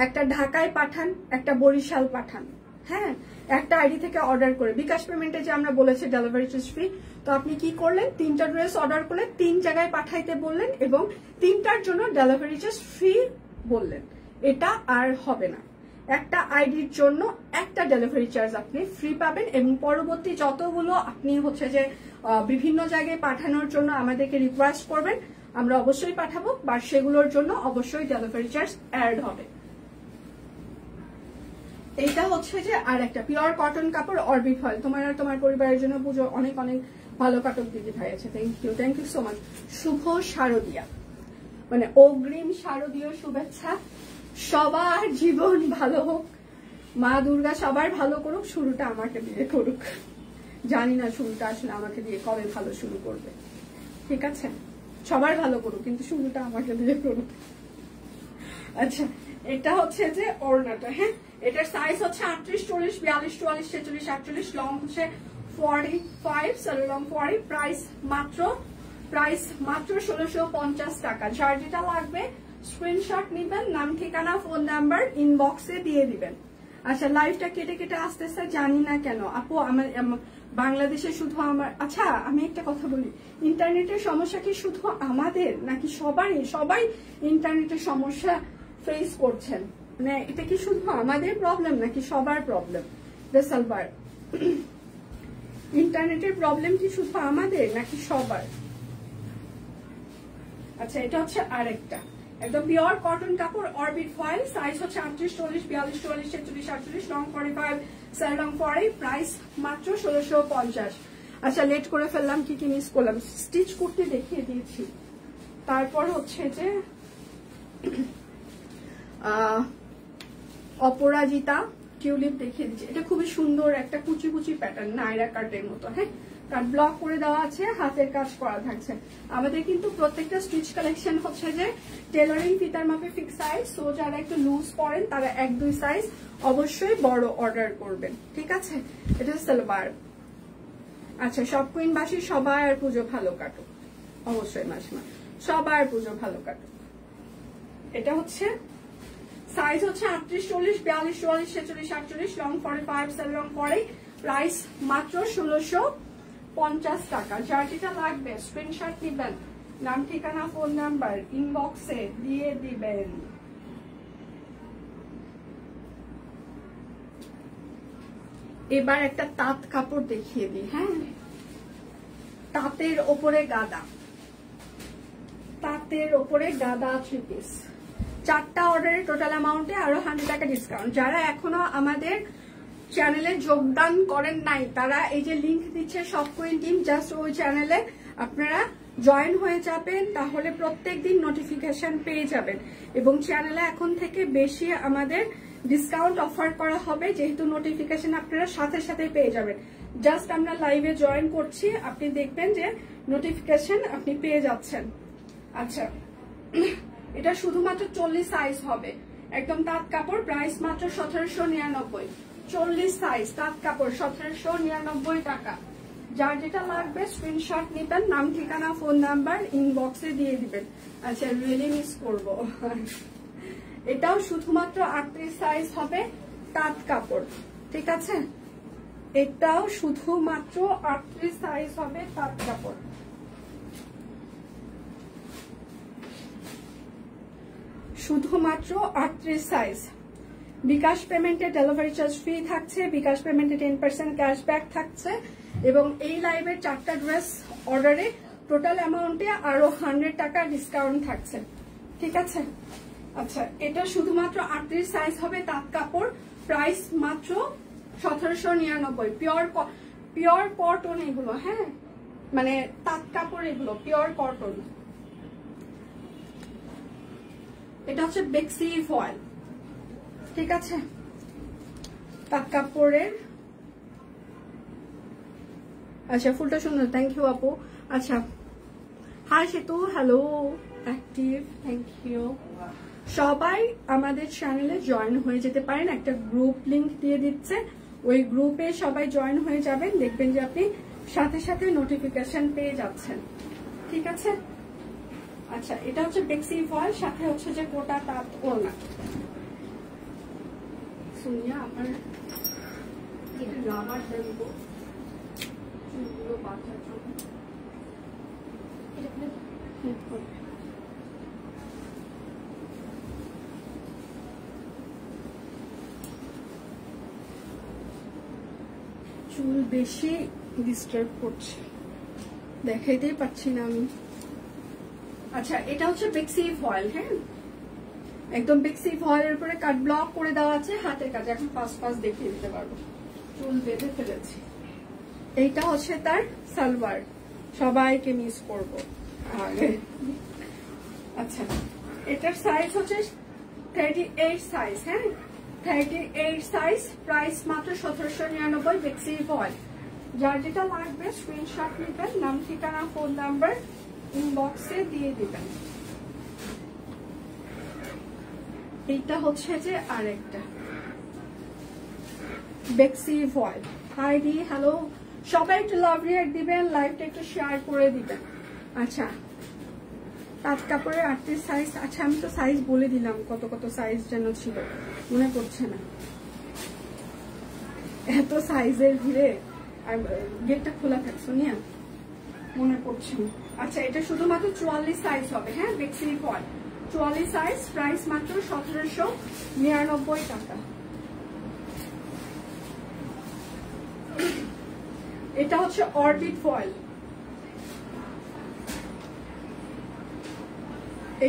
একটা ঢাকায় পাঠান, একটা বরিশাল পাঠান, হ্যাঁ, একটা আইডি থেকে অর্ডার করে। বিকাশ পেমেন্টে যে আমরা বলেছি ডেলিভারি চার্জ ফ্রি, তো আপনি কি করলেন, 3টা ড্রেস অর্ডার করলেন, 3 জায়গায় পাঠাইতে বললেন এবং 3টার জন্য ডেলিভারি চার্জ ফ্রি বললেন, এটা আর হবে না। একটা আইডির জন্য একটা ডেলিভারি চার্জ আপনি ফ্রি পাবেন এবং পরবর্তী যতগুলো আপনি হচ্ছে যে বিভিন্ন জায়গায় পাঠানোর জন্য আমাদেরকে রিকোয়েস্ট করবেন, আমরা অবশ্যই পাঠাবো, বা সেগুলোর জন্য অবশ্যই ডেলিভারি চার্জ অ্যাড হবে। এইটা হচ্ছে যে আর একটা পিওর কটন কাপড়, অরবিট ফয়েল, তোমার আর তোমার পরিবারের জন্য পুজো অনেক অনেক ভালো কাটক দিদি ভাই আছে, থ্যাংক ইউ সো মাচ। শুভ শারদিয়া, মানে অগ্রিম শারদীয় শুভেচ্ছা, সবার জীবন ভালো হোক, মা দুর্গা সবার ভালো করুক, শুরুটা আমাকে দিয়ে করুক। জানি না শুরুটা আসলে আমাকে দিয়ে কবে ভালো শুরু করবে, ঠিক আছে, সবার ভালো করুক কিন্তু শুরুটা আমাকে দিয়ে করুক। আচ্ছা, এটা হচ্ছে যে ওড়নাটা, হ্যাঁ, এটার সাইজ হচ্ছে 38, 40, 42, 44, 46, 48, লং হচ্ছে 45, সরি লং 40, প্রাইস মাত্র 1650 টাকা। যার যেটা লাগবে স্ক্রিনশট নিবেন, নাম ঠিকানা ফোন নাম্বার ইনবক্সে দিয়ে দিবেন। আচ্ছা, লাইভটা কেটে কেটে আসতেছে, জানি না কেন আপু, আমার বাংলাদেশে শুধু আমার, আচ্ছা আমি একটা কথা বলি, ইন্টারনেটের সমস্যা কি শুধু আমাদের নাকি সবাই ইন্টারনেটের সমস্যা ফেস করছেন, মানে এটা কি শুধু আমাদের প্রবলেম নাকি সবার প্রবলেম? সালবার ইন্টারনেটের প্রবলেম কি শুধু আমাদের নাকি সবার? আচ্ছা, এটা হচ্ছে আরেকটা একদম পিওর কটন কাপড়, অরবিট ফয়েল, সাইজ হচ্ছে 38, 40, 42, 44, 46, 48, লং 45, সাইড লং 40, প্রাইস মাত্র 1650। আচ্ছা, লেট করে ফেললাম, কি কি মিস করলাম? স্টিচ করতে দেখিয়ে দিয়েছি। তারপর হচ্ছে যে অপরাজিতা টিউলিপ দেখিয়ে দিচ্ছি। এটা খুবই সুন্দর একটা কুচি কুচি প্যাটার্ন, নাইরা কাটের মতো। হ্যাঁ, কাট ব্লক করে দেওয়া আছে, হাতের কাজ করা থাকছে। আমাদের কিন্তু প্রত্যেকটা স্টিচ কালেকশন হচ্ছে যে টেলারিং ফিতার মাপে ফিক্স সাইজ। সো যারা একটু লুজ পরেন তারা 1-2 সাইজ অবশ্যই বড় অর্ডার করবেন, ঠিক আছে? এটা সালোয়ার। আচ্ছা, সব কুইনবাসী সবার পুজো ভালো কাটুক, অবশ্যই মাসিমা সবার পুজো ভালো কাটুক। এটা হচ্ছে সাইজ হচ্ছে 38, 40, 42, 44, 46, 48, লং 45, সাইড লং 40, প্রাইস মাত্র 1650 টাকা। যার যেটা লাগবে স্ক্রিনশট নিবেন, নাম ঠিকানা ফোন নাম্বার ইনবক্সে দিয়ে দিবেন। এবার একটা তাঁত কাপড় দেখিয়ে দিই। হ্যাঁ, তাঁতের ওপরে গাদা, তাঁতের ওপরে গাদা 3 পিস, 4টা অর্ডারের টোটাল অ্যামাউন্টে আরো 100 টাকা ডিসকাউন্ট। যারা এখনো আমাদের চ্যানেলে যোগদান করেন নাই তারা এই যে লিংক দিচ্ছে সব কুইন টিম, জাস্ট ওই চ্যানেলে আপনারা জয়েন হয়ে যাবেন, তাহলে প্রত্যেকদিন নোটিফিকেশন পেয়ে যাবেন। এবং চ্যানেলে এখন থেকে বেশি আমাদের ডিসকাউন্ট অফার করা হবে, যেহেতু নোটিফিকেশন আপনারা সাথে সাথে পেয়ে যাবেন। জাস্ট আমরা লাইভে জয়েন করছি, আপনি দেখবেন যে নোটিফিকেশন আপনি পেয়ে যাচ্ছেন। আচ্ছা, এটা শুধুমাত্র 40 সাইজ হবে, একদম তাঁত কাপড়, প্রাইস মাত্র 1799। 40 সাইজ তাঁত কাপড় 1799 টাকা। যার যেটা লাগবে স্ক্রিনশট নিবেন, নাম ঠিকানা ফোন নাম্বার ইনবক্সে দিয়ে দিবেন। আচ্ছা, রিয়েলি মিস করবো। এটাও শুধুমাত্র 38 সাইজ হবে, তাঁত কাপড়, ঠিক আছে? এটাও শুধুমাত্র 38 সাইজ হবে, তাঁত কাপড়। শুধুমাত্র 38 সাইজ। বিকাশ পেমেন্টে ডেলিভারি চার্জ ফ্রি থাকছে, বিকাশ পেমেন্টে 10% ক্যাশব্যাক থাকছে, এবং এই লাইভের 4টা ড্রেস অর্ডারে টোটাল অ্যামাউন্টে আরো 100 টাকা ডিসকাউন্ট থাকছে, ঠিক আছে? আচ্ছা, এটা শুধুমাত্র 38 সাইজ হবে, তাঁত কাপড়, প্রাইস মাত্র 1799। পিওর কটন এগুলো, হ্যাঁ, মানে তাঁত কাপড় এগুলো পিওর কটন। এটা হচ্ছে বেক্সি ফয়েল, ঠিক আছে? তাঁত কাপড়ের। আচ্ছা, ফুলটা সুন্দর, থ্যাংক ইউ আপু। আচ্ছা, হাই সেতু, হ্যালো অ্যাক্টিভ, থ্যাংক ইউ। সবাই আমাদের চ্যানেলে জয়েন হয়ে যেতে পারেন, একটা গ্রুপ লিংক দিয়ে দিচ্ছে, ওই গ্রুপে সবাই জয়েন হয়ে যাবেন, দেখবেন যে আপনি সাথে সাথে নোটিফিকেশন পেয়ে যাচ্ছেন, ঠিক আছে? আচ্ছা, এটা হচ্ছে বেক্সি ফয়েল, সাথে হচ্ছে যে কোটা তাঁত ওড়না। শুনিয়া আমার রাবার দেবো চুলগুলো বাঁধার জন্য। চুল বেশি ডিস্টার্ব করছে, দেখাইতেই পাচ্ছি না আমি। আচ্ছা, এটা হচ্ছে বেক্সি ফয়েল, হ্যাঁ, একদম বেক্সি ফয়েলের উপরে কাট ব্লক করে দেওয়া আছে, হাতের কাজ। এখন ফার্স্ট দেখিয়ে দিতে পারবো, চুল বেঁধে ফেলেছি। এইটা হচ্ছে তার সালোয়ার, সবাইকে মিস করবো আগে। আচ্ছা, এটার সাইজ হচ্ছে 38 সাইজ, হ্যাঁ, 38 সাইজ, প্রাইস মাত্র 1799, বেক্সি ফয়েল। যার যেটা লাগবে স্ক্রিনশট নিবেন, নাম ঠিকানা ফোন নাম্বার ইনবক্সে দিয়ে দিবেন। এইটা হচ্ছে যে আরেকটা বেক্সি ফয়েল। হাই দি, হ্যালো, সবাই একটু লাভ রিঅ্যাক্ট দিবেন, লাইভটা একটু শেয়ার করে দিবেন। আচ্ছা, তাঁত কাপড়ের 38 সাইজ। আচ্ছা, আমি তো সাইজ বলে দিলাম, কত কত সাইজ যেন ছিল মনে পড়ছে না, এত সাইজের ভিড়ে গেটটা খোলা থাকছো নিয়া, মনে পড়ছে না। আচ্ছা, এটা শুধুমাত্র 44 সাইজ হবে, হ্যাঁ, বেক্সি ফয়েল 44 সাইজ, প্রাইস মাত্র 1799 টাকা। এটা হচ্ছে অরবিট ফয়েল,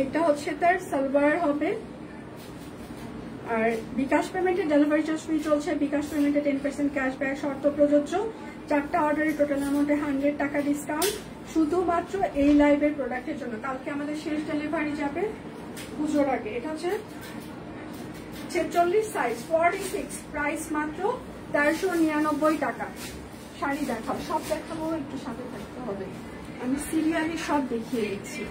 এটা হচ্ছে তার সালোয়ার হবে। আর বিকাশ পেমেন্টে ডেলিভারি চার্জ ফ্রি চলছে, বিকাশ পেমেন্টে 10% ক্যাশব্যাক শর্ত প্রযোজ্য। 4টা অর্ডারে টোটাল অ্যামাউন্টে 100 টাকা ডিসকাউন্ট শুধুমাত্র এই লাইভের প্রোডাক্টের জন্য। কালকে আমাদের শেষ ডেলিভারি যাবে পুজোর আগে। এটা হচ্ছে 46 সাইজ 46, প্রাইস মাত্র 1399 টাকা। শাড়ি দেখাবো, সব দেখাবো, একটু সাথে থাকতে হবে, আমি সিরিয়ালি সব দেখিয়ে দিচ্ছি।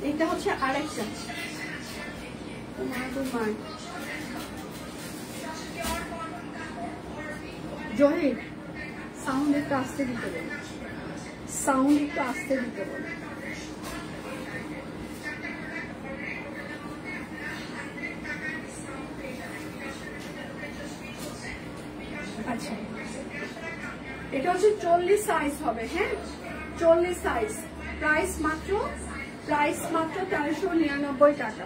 এটা হচ্ছে আরেকটা জহির, সাউন্ড একটু আসতে দিতে বল, সাউন্ড একটু আসতে দিতে বল। আচ্ছা, এটা হচ্ছে 40 সাইজ হবে। হ্যাঁ 40 সাইজ, প্রাইস মাত্র 1399 টাকা।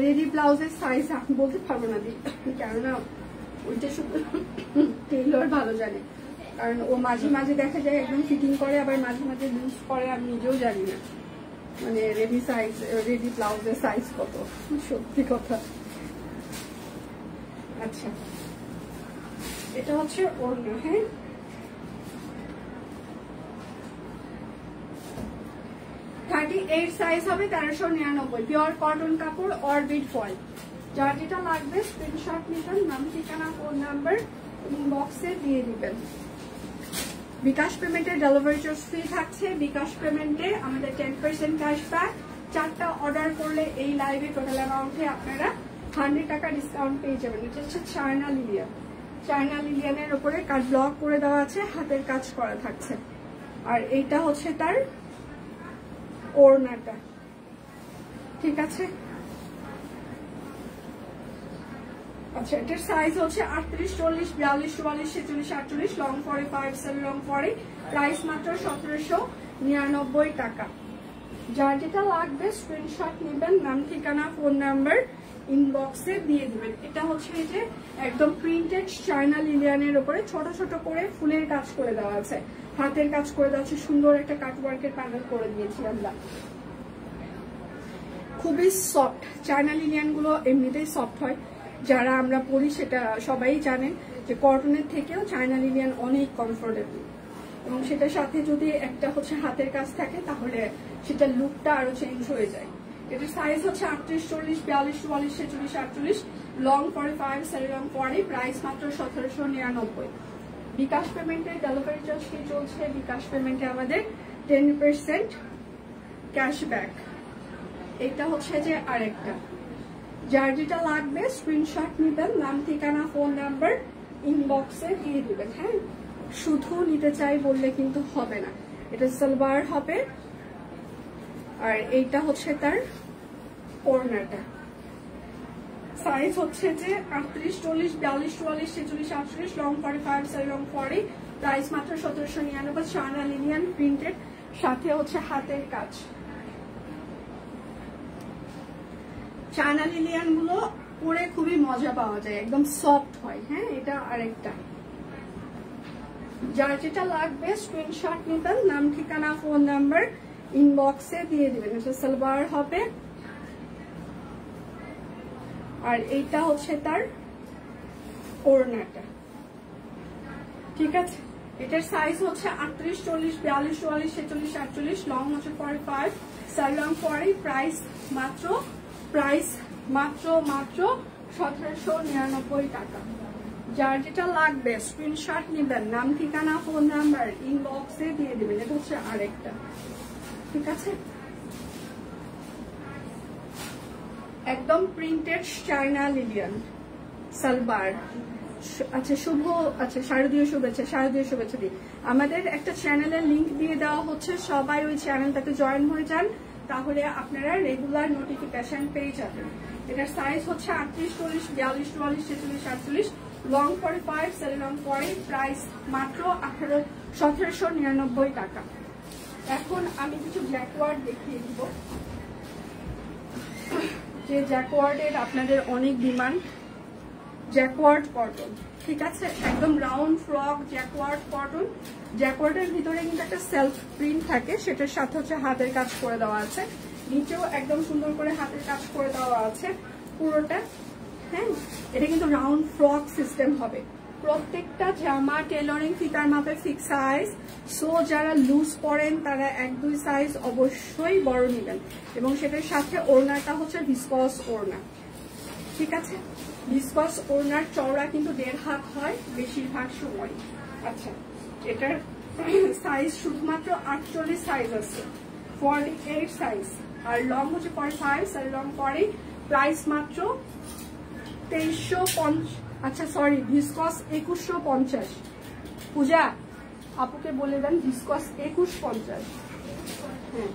রেডি ব্লাউজের সাইজ আমি বলতে পারবো না দি, কেননা ওইটা শুধু টেইলর ভালো জানে, কারণ ও মাঝে মাঝে দেখা যায় একদম ফিটিং করে, আবার মাঝে মাঝে লুজ করে, আমি নিজেও জানি না মানে রেডি সাইজ, রেডি ব্লাউজের সাইজ কত, সত্যি কথা। আচ্ছা, এটা হচ্ছে ওড়না। হ্যাঁ 38 সাইজ হবে 1399, পিওর কটন কাপড়, অরবিট ফয়েল। যার যেটা লাগবে স্ক্রিনশট নিবেন, নাম ঠিকানা ফোন নাম্বার ইনবক্সে দিয়ে দিবেন। বিকাশ পেমেন্টে ডেলিভারি চার্জ ফ্রি থাকছে, বিকাশ পেমেন্টে আমাদের 10% ক্যাশব্যাক। 4টা অর্ডার করলে এই লাইভে টোটাল অ্যামাউন্টে আপনারা 100 টাকা ডিসকাউন্ট পেয়ে যাবেন। এটা হচ্ছে চায়না লিলিয়ান, চায়না লিলিয়ানের উপরে কাজ ব্লক করে দেওয়া আছে, হাতের কাজ করা থাকছে। আর এইটা হচ্ছে তার ওড়নাটা, ঠিক আছে। আচ্ছা, এটার সাইজ হচ্ছে 38, 40, 42, 44, 46, 48, লং 45, সেল লং 40, প্রাইস মাত্র 1799 টাকা। যার যেটা লাগবে স্ক্রিনশট নেবেন, নাম ঠিকানা ফোন নাম্বার ইনবক্সে দিয়ে দিবেন। এটা হচ্ছে এই যে একদম প্রিন্টেড চায়না লিলিয়ানের উপরে ছোট ছোট করে ফুলের কাজ করে দেওয়া আছে, হাতের কাজ করে দেওয়া আছে, সুন্দর একটা কাটওয়ার্কের প্যানেল করে দিয়েছি আমরা। খুবই সফট, চায়না লিলিয়ান গুলো এমনিতেই সফট হয়, যারা আমরা পরি সেটা সবাই জানেন যে কটনের থেকেও চায়না লিলিয়ান অনেক কমফোর্টেবল, এবং সেটার সাথে যদি একটা হচ্ছে হাতের কাজ থাকে তাহলে সেটা লুকটা আরো চেঞ্জ হয়ে যায়। এটার সাইজ হচ্ছে 38, 40, 42, 44, 46, 48, লং 45, সেল লং 40, প্রাইস মাত্র 1799। বিকাশ পেমেন্টে ডেলিভারি চার্জ কি চলছে, বিকাশ পেমেন্টে আমাদের 10% ক্যাশব্যাক। এটা হচ্ছে যে আরেকটা, যার যেটা লাগবে স্ক্রিনশট নিবেন, নাম ঠিকানা ফোন নাম্বার ইনবক্সে দিয়ে দিবেন। হ্যাঁ শুধু নিতে চাই বললে কিন্তু হবে না, এটা সালোয়ার হবে। আর এইটা হচ্ছে তার ওড়নাটা, সাইজ হচ্ছে যে 38, 40, 42, 44, 46, 48, লং 45, সেল লং 40, প্রাইস মাত্র 1799। চায়না লিলিয়ান প্রিন্টেড, সাথে হচ্ছে হাতের কাজ। চায়না লিলিয়ান গুলো পরে খুবই মজা পাওয়া যায়, একদম সফট হয়। হ্যাঁ এটা আরেকটা, যার যেটা লাগবে স্ক্রিনশট নিবেন, নাম ঠিকানা ফোন নাম্বার ইনবক্সে দিয়ে দিবেন। এটা সালোয়ার হবে, আর এইটা হচ্ছে তার ওড়নাটা, ঠিক আছে। এটার সাইজ হচ্ছে 38, 40, 42, 44, 46, 48, লং হচ্ছে 45, সেল লং 40, প্রাইস মাত্র 1799 টাকা। যার যেটা লাগবে স্ক্রিনশট নিবেন, নাম ঠিকানা ফোন নাম্বার ইনবক্সে দিয়ে দিবেন। এটা হচ্ছে আরেকটা, ঠিক আছে। একদম প্রিন্টেড চায়না লিলিয়ান সালোয়ার। আচ্ছা শুভ, আচ্ছা শারদীয় শুভেচ্ছা, শারদীয় শুভেচ্ছা দিই। আমাদের একটা চ্যানেলের লিংক দিয়ে দেওয়া হচ্ছে, সবাই ওই চ্যানেলটাতে জয়েন হয়ে যান, তাহলে আপনারা রেগুলার নোটিফিকেশন পেয়ে যাবেন। এটার সাইজ হচ্ছে 38, 40, 42, 44, 46, 48, লং 45, সেল লং 40, প্রাইস মাত্র 1799 টাকা। এখন আমি কিছু জ্যাকওয়ার্ড দেখিয়ে দিব, যে জ্যাকওয়ার্ডের আপনাদের অনেক ডিমান্ড। জ্যাকওয়ার্ড কটন, ঠিক আছে, একদম রাউন্ড ফ্রক জ্যাকওয়ার্ড কটন। জ্যাকওয়ার্ডের ভিতরে কিন্তু একটা সেলফ প্রিন্ট থাকে, সেটার সাথে হচ্ছে হাতের কাজ করে দেওয়া আছে, নিচেও একদম সুন্দর করে হাতের কাজ করে দেওয়া আছে পুরোটা। হ্যাঁ, এটা কিন্তু রাউন্ড ফ্রক সিস্টেম হবে। প্রত্যেকটা জামা টেলরিং ফিতার মাপে ফিক্স সাইজ। সো যারা লুজ পরেন তারা 1-2 সাইজ অবশ্যই বড় নেবেন, এবং সেটার সাথে ওড়নাটা হচ্ছে ভিসকস ওড়না, ঠিক আছে। ভিসকস ওড়নার চওড়া কিন্তু 1.5 হাত হয় বেশিরভাগ সময়। আচ্ছা, এটার সাইজ শুধুমাত্র 48 সাইজ আছে, 48 সাইজ, আর লং হচ্ছে 45, আর লং 40। প্রাইস মাত্র 2350, আচ্ছা সরি, ভিসকস 2150। পূজা আপুকে বলে দেন ভিসকস 2150। হ্যাঁ,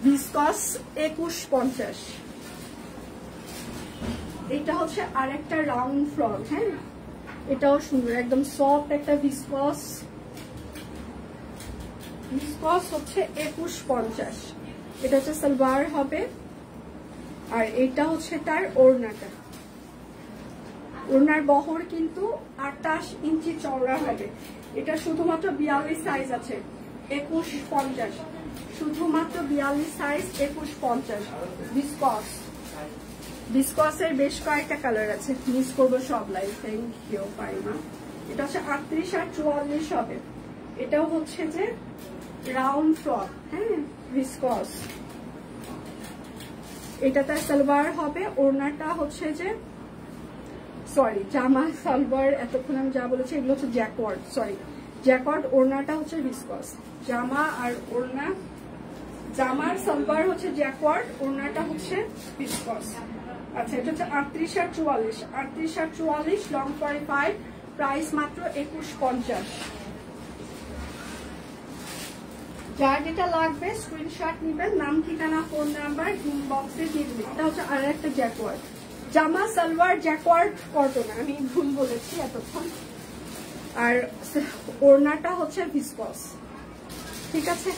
ভিসকস 2150। এটা হচ্ছে আরেকটা রাউন্ড ফ্রক। হ্যাঁ, এটাও সুন্দর, একদম সফট একটা ভিসকস। ভিসকস হচ্ছে 2150। এটা হচ্ছে সালোয়ার হবে, আর এটা হচ্ছে তার ওড়নাটা। ওড়নার বহর কিন্তু 28 ইঞ্চি চওড়া হবে। এটা শুধুমাত্র 42 সাইজ আছে, 2150, শুধুমাত্র 42 সাইজ, 2150। ভিসকস, ভিসকসের বেশ কয়েকটা কালার আছে, মিস করবো সব লাইভ, থ্যাংক ইউ পাইমা। এটা হচ্ছে 38 আর 44 হবে। এটাও হচ্ছে যে রাউন্ড ফ্রক। হ্যাঁ, ভিসকস। এটা তার সালোয়ার হবে, ওড়নাটা হচ্ছে যে সরি জামা সালোয়ার, এতক্ষণ আমি যা বলেছি এগুলো হচ্ছে জ্যাকওয়ার্ড, সরি জ্যাকওয়ার্ড। ওড়নাটা হচ্ছে ভিসকস, জামা আর ওড়না, জামার সালোয়ার হচ্ছে জ্যাকওয়ার্ড, ওড়নাটা হচ্ছে ভিসকস। আচ্ছা, এটা হচ্ছে 38 আর 44, 38 আর 44, লং 45, প্রাইস মাত্র 2150। যার যেটা লাগবে স্ক্রিনশট নিবেন, নাম ঠিকানা ফোন নাম্বার ইনবক্সে দিয়ে দিবেন। এটা হচ্ছে আর একটা জ্যাকওয়ার্ড, জামা সালোয়ার জ্যাকওয়ার্ড কটন, আমি ভুল বলেছি এতক্ষণ। আর ওড়নাটা হচ্ছে ভিসকস, ঠিক আছে।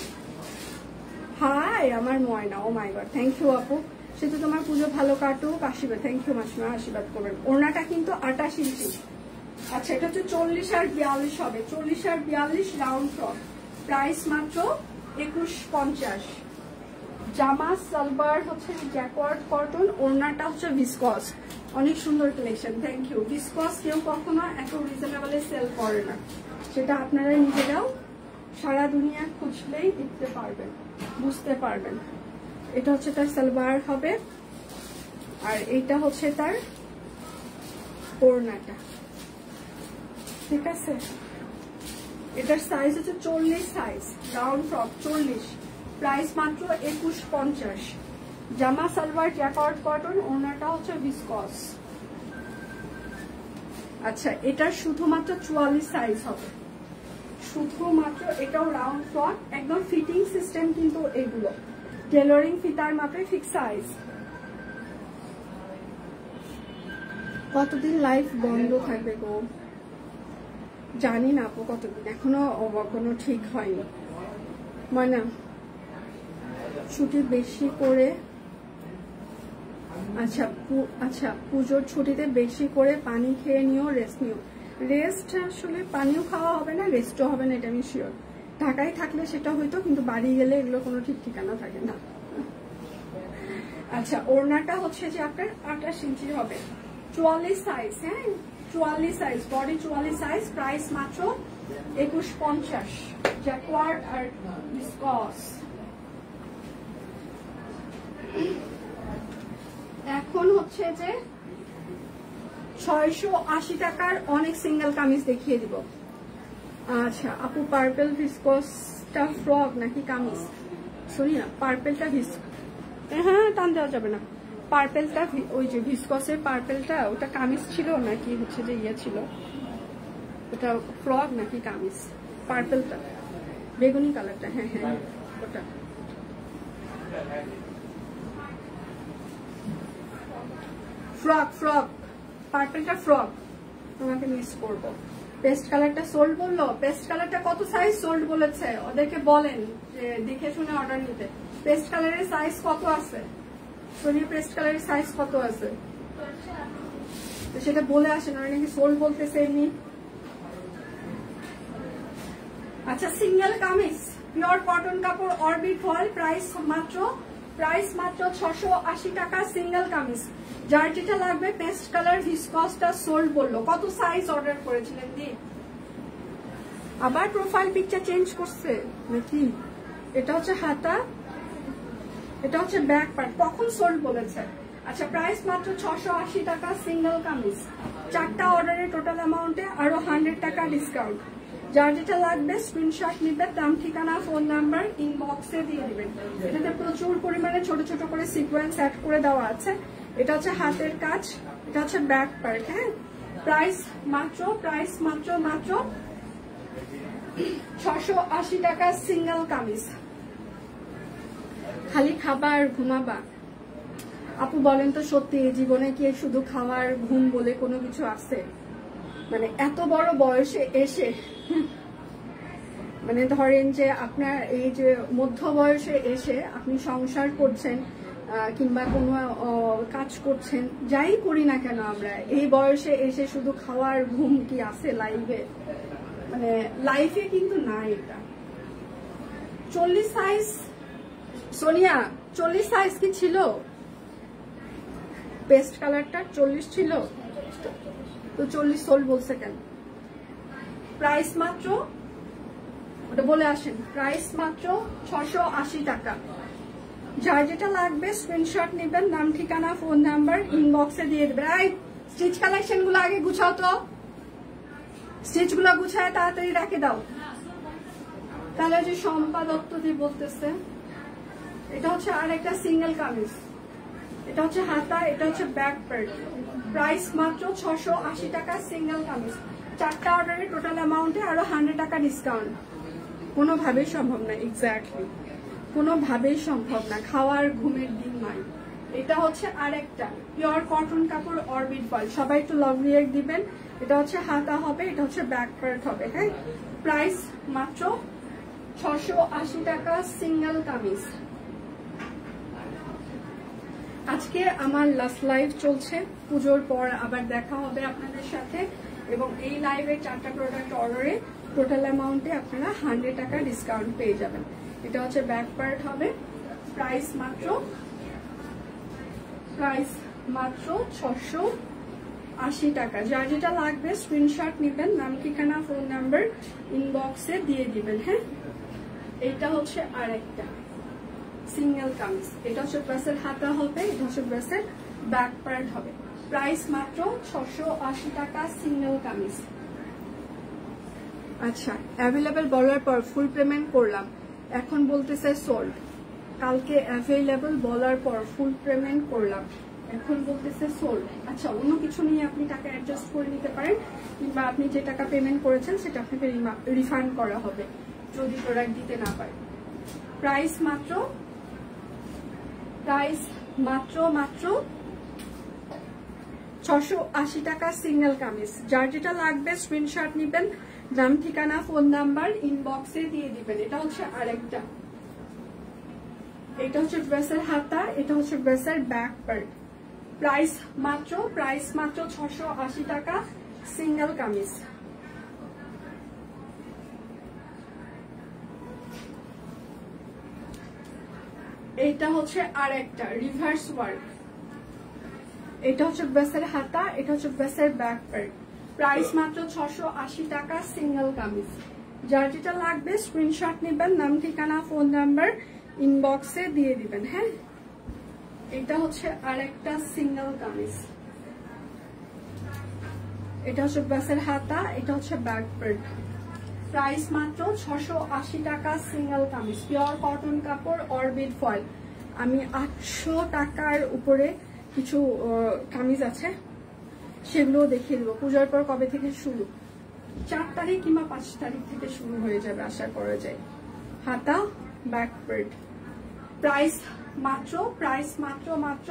হাই আমার ময়না, ও মাই গড, থ্যাংক ইউ আপু। সে তো তোমার পুজো ভালো কাটুক, আশীর্বাদ, থ্যাংক ইউ মাসিমা, আশীর্বাদ করবেন। ওড়নাটা কিন্তু 28 ইঞ্চি। আচ্ছা, এটা হচ্ছে 40 আর 42 হবে, 40 আর 42 রাউন্ড ফ্রক, প্রাইস মাত্র 2150। জামা সালোয়ার হচ্ছে জ্যাকওয়ার্ড কটন, ওড়নাটা হচ্ছে ভিসকস। অনেক সুন্দর কালেকশন, থ্যাংক ইউ। ভিসকস কেউ কখনো এত রিজনেবলে সেল করে না, সেটা আপনারা নিজেরাও সারা দুনিয়া খুঁজলেই দেখতে পারবেন, বুঝতে পারবেন। এটা হচ্ছে তার সালোয়ার হবে, আর এইটা হচ্ছে তার ওড়নাটা, ঠিক আছে। এটার সাইজ হচ্ছে 40 সাইজ, রাউন্ড ফ্রক 40, প্রাইস মাত্র 2150। জামা সালোয়ার জ্যাকওয়ার্ড কটন, ওড়নাটা হচ্ছে ভিসকস। আচ্ছা, এটার শুধুমাত্র 44 সাইজ হবে, শুধুমাত্র। এটাও রাউন্ড ফ্রক, একদম ফিটিং সিস্টেম কিন্তু এগুলো, টেলরিং ফিতার মাপে ফিক্স সাইজ। কতদিন লাইফ বন্ধ থাকবে গো জানি না আপু, কতদিন এখনো কোনো ঠিক হয়নি। মানে ছুটি বেশি করে, আচ্ছা আচ্ছা, পুজোর ছুটিতে বেশি করে পানি খেয়ে নিও, রেস্ট নিও। রেস্ট আসলে পানিও খাওয়া হবে না, রেস্টও হবে না, এটা আমি শিওর। ঢাকায় থাকলে সেটা হইতো, কিন্তু বাড়ি গেলে এগুলো কোনো ঠিক ঠিকানা থাকে না। আচ্ছা, ওড়নাটা হচ্ছে যে আপনার 28 ইঞ্চি হবে, 44 সাইজ। হ্যাঁ, 44 সাইজ, বডি 44 সাইজ, প্রাইস মাত্র 2150। জ্যাকওয়ার্ড আর ভিসকস। এখন হচ্ছে যে 680 টাকার অনেক সিঙ্গেল কামিজ দেখিয়ে দিব। আচ্ছা আপু, পার্পল ভিসকসটা ফ্রক নাকি কামিজ? শুনি না, পার্পলটা হ্যাঁ, টান দেওয়া যাবে না। পার্পলটা ওই যে ভিসকসের পার্পলটা, ওটা কামিজ ছিল নাকি হচ্ছে যে ইয়ে ছিল, ওটা ফ্রক নাকি কামিজ? পার্পলটা, বেগুনি কালারটা, হ্যাঁ হ্যাঁ ওটা। ফ্রক ফ্রক পার্পলটা ফ্রক, তোমাকে মিস করবো। পেস্ট কালারটা সোল্ড বললো, পেস্ট কালারটা কত সাইজ সোল্ড বলেছে, ওদেরকে বলেন যে দেখে শুনে অর্ডার নিতে। পেস্ট কালারের সাইজ কত আছে সোনিয়া, পেস্ট কালারের সাইজ কত আছে সেটা বলে আসেন, ওরা নাকি সোল্ড বলতেছে এমনি। আচ্ছা, সিঙ্গেল কামিজ পিওর কটন কাপড় অরবিট ফয়েল, প্রাইস মাত্র 680 টাকা সিঙ্গেল কামিজ। যার যেটা লাগবে পেস্ট কালার ভিসকসটা সোল্ড বললো। কত সাইজ অর্ডার করেছিলেন দি? আবার প্রোফাইল পিকচার চেঞ্জ করছে নাকি? এটা হচ্ছে হাতা, এটা হচ্ছে ব্যাক পার্ট। কখন সোল্ড বলেছে? আচ্ছা, প্রাইস মাত্র 680 টাকা সিঙ্গেল কামিজ। 4টা অর্ডারের টোটাল অ্যামাউন্টে আরো 100 টাকা ডিসকাউন্ট। যার যেটা লাগবে স্ক্রিনশট নিবেন, নাম ঠিকানা ফোন নাম্বার ইনবক্সে দিয়ে দিবেন। এটাতে প্রচুর পরিমাণে ছোট ছোট করে সিকোয়েন্স অ্যাড করে দেওয়া আছে। এটা হচ্ছে হাতের কাজ, এটা হচ্ছে ব্যাক পার্ট। হ্যাঁ, প্রাইস মাত্র 680 টাকা সিঙ্গেল কামিজ। খালি খাবার ঘুমাবা? আপু বলেন তো সত্যি, জীবনে কি শুধু খাওয়ার ঘুম বলে কোনো কিছু আছে? মানে এত বড় বয়সে এসে, মানে ধরেন যে আপনার এই যে মধ্য বয়সে এসে আপনি সংসার করছেন কিংবা কোনো কাজ করছেন, যাই করি না কেন আমরা এই বয়সে এসে শুধু খাওয়ার ঘুম কি আছে লাইফে? মানে লাইফে কিন্তু না এটা। 40 সাইজ সোনিয়া, 40 সাইজ কি ছিল? পেস্ট কালারটা 40 ছিল তো 40 সোল্ড বলছে কেন? প্রাইস মাত্র, ওটা বলে আসেন, প্রাইস মাত্র 680 টাকা। যার যেটা লাগবে স্ক্রিনশট নেবেন, নাম ঠিকানা ফোন নাম্বার ইনবক্সে দিয়ে দেবেন। এই স্টিচ কালেকশন গুলো আগে গুছাও তো, স্টিচ গুলো গুছায় তাড়াতাড়ি রেখে দাও। তাহলে যে সম্পা দত্ত দিয়ে বলতেছে, এটা হচ্ছে আর একটা সিঙ্গেল কামিজ, এটা হচ্ছে হাতা, এটা হচ্ছে ব্যাক পার্ট। প্রাইস মাত্র 680 টাকা সিঙ্গেল কামিজ। 4টা অর্ডারের টোটাল অ্যামাউন্টে আরো 100 টাকা ডিসকাউন্ট। কোনোভাবেই সম্ভব না, এক্স্যাক্টলি কোনোভাবেই সম্ভব না, খাওয়ার ঘুমের দিন নয়। এটা হচ্ছে আর একটা পিওর কটন কাপড় অরবিট ফয়েল। সবাই একটু লাভ রিয়েক্ট দিবেন। এটা হচ্ছে হাতা হবে, এটা হচ্ছে ব্যাক পার্ট হবে। হ্যাঁ, প্রাইস মাত্র 680 টাকা সিঙ্গেল কামিজ। আজকে আমার লাস্ট লাইভ চলছে, পুজোর পর আবার দেখা হবে আপনাদের সাথে। এবং এই লাইভের 4টা প্রোডাক্ট অর্ডারে টোটাল অ্যামাউন্টে আপনারা 100 টাকা ডিসকাউন্ট পেয়ে যাবেন। এটা হচ্ছে ব্যাক পার্ট হবে। প্রাইস মাত্র 680 টাকা। যার যেটা লাগবে স্ক্রিনশট নেবেন, নাম ঠিকানা ফোন নাম্বার ইনবক্সে দিয়ে দিবেন। হ্যাঁ, এটা হচ্ছে আর একটা সিঙ্গেল কামিজ। এটা হচ্ছে ড্রেসের হাতা হবে, এটা হচ্ছে ড্রেসের ব্যাক পার্ট হবে। প্রাইস মাত্র 680 টাকা সিঙ্গেল কামিজ। আচ্ছা, অ্যাভেলেবেল বলার পর ফুল পেমেন্ট করলাম, এখন বলতেছে সোল্ড। কালকে অ্যাভেলেবল বলার পর ফুল পেমেন্ট করলাম, এখন বলতেছে সোল্ড। আচ্ছা, অন্য কিছু নিয়ে আপনি টাকা অ্যাডজাস্ট করে নিতে পারেন, কিংবা আপনি যে টাকা পেমেন্ট করেছেন সেটা আপনাকে রিফান্ড করা হবে যদি প্রোডাক্ট দিতে না পারে। প্রাইস মাত্র 680 টাকা সিঙ্গেল কামিজ। যার যেটা লাগবে স্ক্রিনশট নিবেন, নাম ঠিকানা ফোন নাম্বার ইনবক্সে দিয়ে দিবেন। এটা হচ্ছে আরেকটা, এটা হচ্ছে ড্রেসের হাতা, এটা হচ্ছে ড্রেসের ব্যাক পার্ট। প্রাইস মাত্র 680 টাকা সিঙ্গেল কামিজ। এটা হচ্ছে আর একটা রিভার্স ওয়ার্ক। এটা হচ্ছে ড্রেসের হাতা, এটা হচ্ছে ড্রেসের ব্যাক পার্ট। প্রাইস মাত্র 680 টাকা সিঙ্গেল কামিজ। যার যেটা লাগবে স্ক্রিনশট নেবেন, নাম ঠিকানা ফোন নাম্বার ইনবক্সে দিয়ে দিবেন। হ্যাঁ, এটা হচ্ছে আর একটা সিঙ্গেল কামিজ। এটা হচ্ছে ড্রেসের হাতা, এটা হচ্ছে ব্যাক পার্ট। প্রাইস মাত্র 680 টাকা সিঙ্গেল কামিজ। পিওর কটন কাপড় অরবিট ফয়েল। আমি 800 টাকার উপরে কিছু কামিজ আছে, সেগুলো দেখিয়ে দেবো। পূজার পর কবে থেকে শুরু? 4 তারিখ কিংবা 5 তারিখ থেকে শুরু হয়ে যাবে আশা করা যায়। হাতা ব্যাক পার্ট। প্রাইস মাত্র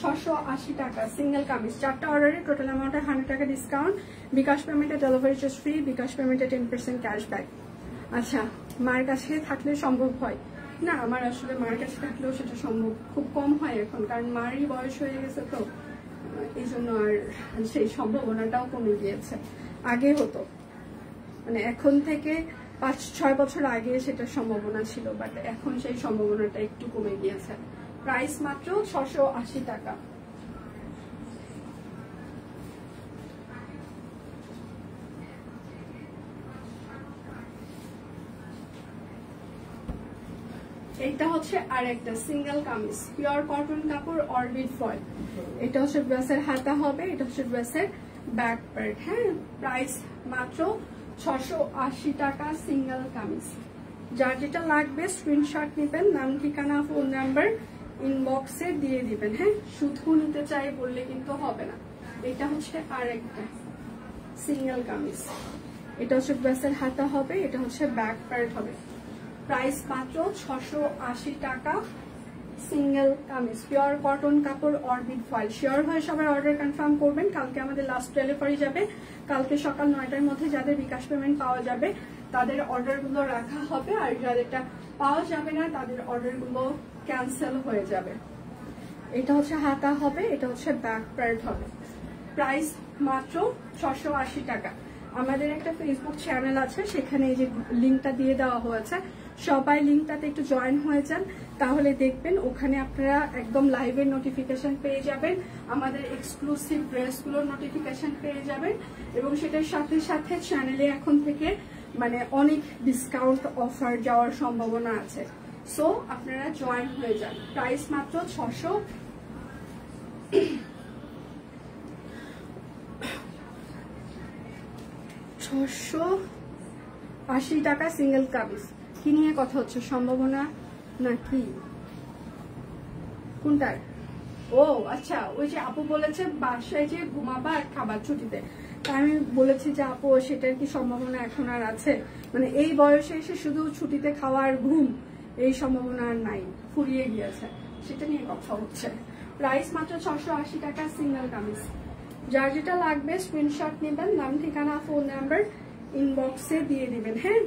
680 টাকা সিঙ্গেল কামিজ। 4টা অর্ডারে টোটাল অ্যামাউন্টে 100 টাকা ডিসকাউন্ট, বিকাশ পেমেন্টে ডেলিভারি চার্জ ফ্রি, বিকাশ পেমেন্টে 10% ক্যাশব্যাক। আচ্ছা, মার কাছে থাকলে সম্ভব হয় না? আমার আসলে মার কাছে থাকলেও সেটা সম্ভব খুব কম হয় এখন, কারণ মারই বয়স হয়ে গেছে, তো এই জন্য আর সেই সম্ভাবনাটাও কমে গিয়েছে। আগে হতো, মানে এখন থেকে 5-6 বছর আগে সেটার সম্ভাবনা ছিল, বাট এখন সেই সম্ভাবনাটা একটু কমে গিয়েছে। প্রাইস মাত্র 680 টাকা। এটা হচ্ছে আরেকটা সিঙ্গেল কামিজ, পিওর কটন কাপড়, অরবিট ফয়েল। এটা হচ্ছে ড্রেসের হাতা হবে, এটা হচ্ছে ড্রেসের ব্যাক পার্ট। হ্যাঁ, প্রাইস মাত্র 680 টাকা সিঙ্গেল কামিজ। যার যেটা লাগবে স্ক্রিনশট নেবেন, নাম ঠিকানা ফোন নাম্বার ইনবক্সে দিয়ে দিবেন। হ্যাঁ, শুধু নিতে চাই বললে কিন্তু হবে না। এটা হচ্ছে আরেকটা সিঙ্গেল কামিজ, এটা হচ্ছে ড্রেসের হাতা হবে, এটা হচ্ছে ব্যাক পার্ট হবে। প্রাইস মাত্র 680 টাকা সিঙ্গেল কামিজ, পিওর কটন কাপড়, অরবিট ফয়েল। শিওর হয়ে সবাই অর্ডার কনফার্ম করবেন। কালকে আমাদের লাস্ট ডেলিভারি যাবে, কালকে সকাল 9টার মধ্যে যাদের বিকাশ পেমেন্ট পাওয়া যাবে তাদের অর্ডারগুলো রাখা হবে, আর যাদেরটা পাওয়া যাবে না তাদের অর্ডারগুলো ক্যান্সেল হয়ে যাবে। এটা হচ্ছে হাতা হবে, এটা হচ্ছে ব্যাক পার্ট হবে। প্রাইস মাত্র 680 টাকা। আমাদের একটা ফেসবুক চ্যানেল আছে, সেখানে এই যে লিঙ্কটা দিয়ে দেওয়া হয়েছে, সবাই লিঙ্কটাতে একটু জয়েন হয়ে যান, তাহলে দেখবেন ওখানে আপনারা একদম লাইভের নোটিফিকেশন পেয়ে যাবেন, আমাদের এক্সক্লুসিভ ড্রেসগুলোর নোটিফিকেশন পেয়ে যাবেন, এবং সেটার সাথে সাথে চ্যানেলে এখন থেকে মানে অনেক ডিসকাউন্ট অফার যাওয়ার সম্ভাবনা আছে। সো আপনারা জয়েন হয়ে যান। প্রাইস মাত্র 680 টাকা সিঙ্গেল কামিজ। কি নিয়ে কথা হচ্ছে? সম্ভাবনা নাকি কোনটার? ও আচ্ছা, ওই যে আপু বলেছে বাসায় যে ঘুমাবা আর খাবার ছুটিতে, তাই আমি বলেছি যে আপু সেটার কি সম্ভাবনা এখন আর আছে? মানে এই বয়সে এসে শুধু ছুটিতে খাওয়া আর ঘুম, এই সম্ভাবনা আর নাই, ফুরিয়ে গিয়েছে, সেটা নিয়ে কথা হচ্ছে। প্রাইস মাত্র 680 টাকা সিঙ্গেল কামিজ। যার যেটা লাগবে স্ক্রিনশট নেবেন, নাম ঠিকানা ফোন নাম্বার ইনবক্সে দিয়ে দিবেন। হ্যাঁ,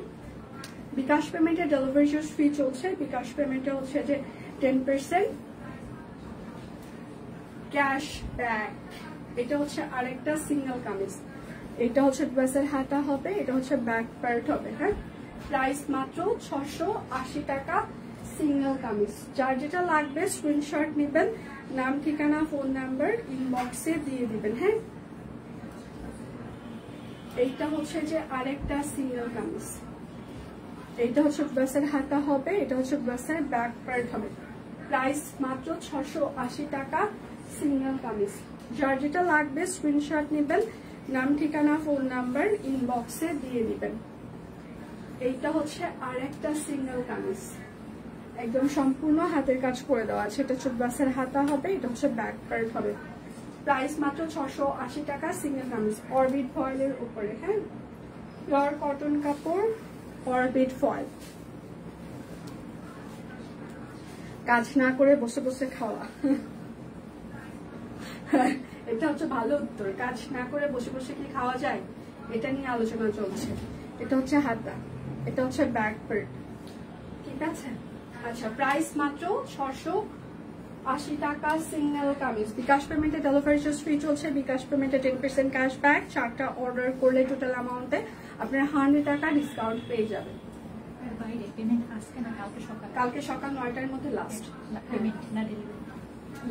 বিকাশ পেমেন্টে ডেলিভারি চার্জ ফ্রি চলছে, বিকাশ পেমেন্টে হচ্ছে যে 10% ক্যাশব্যাক। এটা হচ্ছে আরেকটা সিঙ্গেল কামিজ, এটা হচ্ছে ড্রেসের হাতা হবে, এটা হচ্ছে ব্যাক পার্ট হবে। হ্যাঁ, প্রাইস মাত্র 680 টাকা সিঙ্গেল কামিজ। যার যেটা লাগবে স্ক্রিনশট নেবেন, নাম ঠিকানা ফোন নাম্বার ইনবক্সে দিয়ে দিবেন। হ্যাঁ, এইটা হচ্ছে যে আরেকটা সিঙ্গেল কামিজ, এইটা হচ্ছে ড্রেসের হাতা হবে, এটা হচ্ছে ড্রেসের ব্যাক পার্ট হবে। প্রাইস মাত্র 680 টাকা সিঙ্গেল কামিজ। যার যেটা লাগবে স্ক্রিনশট নেবেন, নাম ঠিকানা ফোন নাম্বার ইনবক্সে দিয়ে দিবেন। এইটা হচ্ছে আরেকটা সিঙ্গেল কামিজ, একদম সম্পূর্ণ হাতের কাজ করে দেওয়া আছে, এটা হচ্ছে ড্রেসের হাতা হবে, এটা হচ্ছে ব্যাক পার্ট হবে। প্রাইস মাত্র 680 টাকা সিঙ্গেল কামিজ, অরবিট ফয়েলের উপরে। হ্যাঁ, পিওর কটন কাপড়, অরবিট ফয়েল। কাজ না করে বসে বসে খাওয়া, এটা হচ্ছে ভালো উত্তর। কাজ না করে বসে বসে কি খাওয়া যায়, এটা নিয়ে আলোচনা চলছে। এটা হচ্ছে হাতা, এটা হচ্ছে ব্যাক পার্ট, ঠিক আছে। আচ্ছা, প্রাইস মাত্র 680 টাকা সিঙ্গেল কামিজ। বিকাশ পেমেন্টে ডেলিভারি চার্জ ফ্রি চলছে, বিকাশ পেমেন্টে 10% ক্যাশব্যাক। 4টা অর্ডার করলে টোটাল অ্যামাউন্টে আপনারা 100 টাকা ডিসকাউন্ট পেয়ে যাবেন। কালকে সকাল 9টার মধ্যে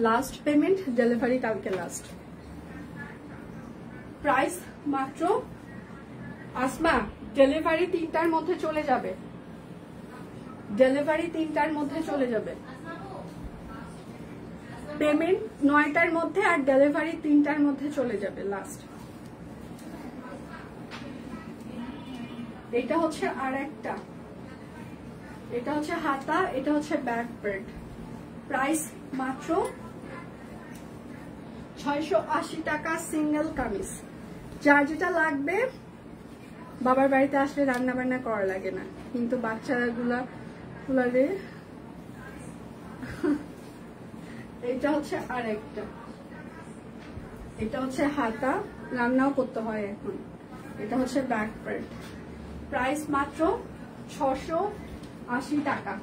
লাস্ট পেমেন্ট, ডেলিভারি কালকে লাস্ট। প্রাইস মাত্র, আসমা ডেলিভারি 3টার মধ্যে চলে যাবে, ডেলিভারি 3টার মধ্যে চলে যাবে, পেমেন্ট 9টার মধ্যে আর ডেলিভারি 3টার মধ্যে চলে যাবে লাস্ট। এটা হচ্ছে আরেকটা, এটা হচ্ছে হাতা, এটা হচ্ছে ব্যাক পার্ট। প্রাইস মাত্র 680 টাকা সিঙ্গেল কামিজ। যার যেটা লাগবে, বাবার বাড়িতে আসলে রান্না বান্না করা লাগে না, কিন্তু বাচ্চাগুলা এটা হচ্ছে আরেকটা, এটা হচ্ছে হাতা, রান্নাও করতে হয় এখন। এটা হচ্ছে ব্যাক পার্ট, প্রাইস মাত্র 680 টাকা।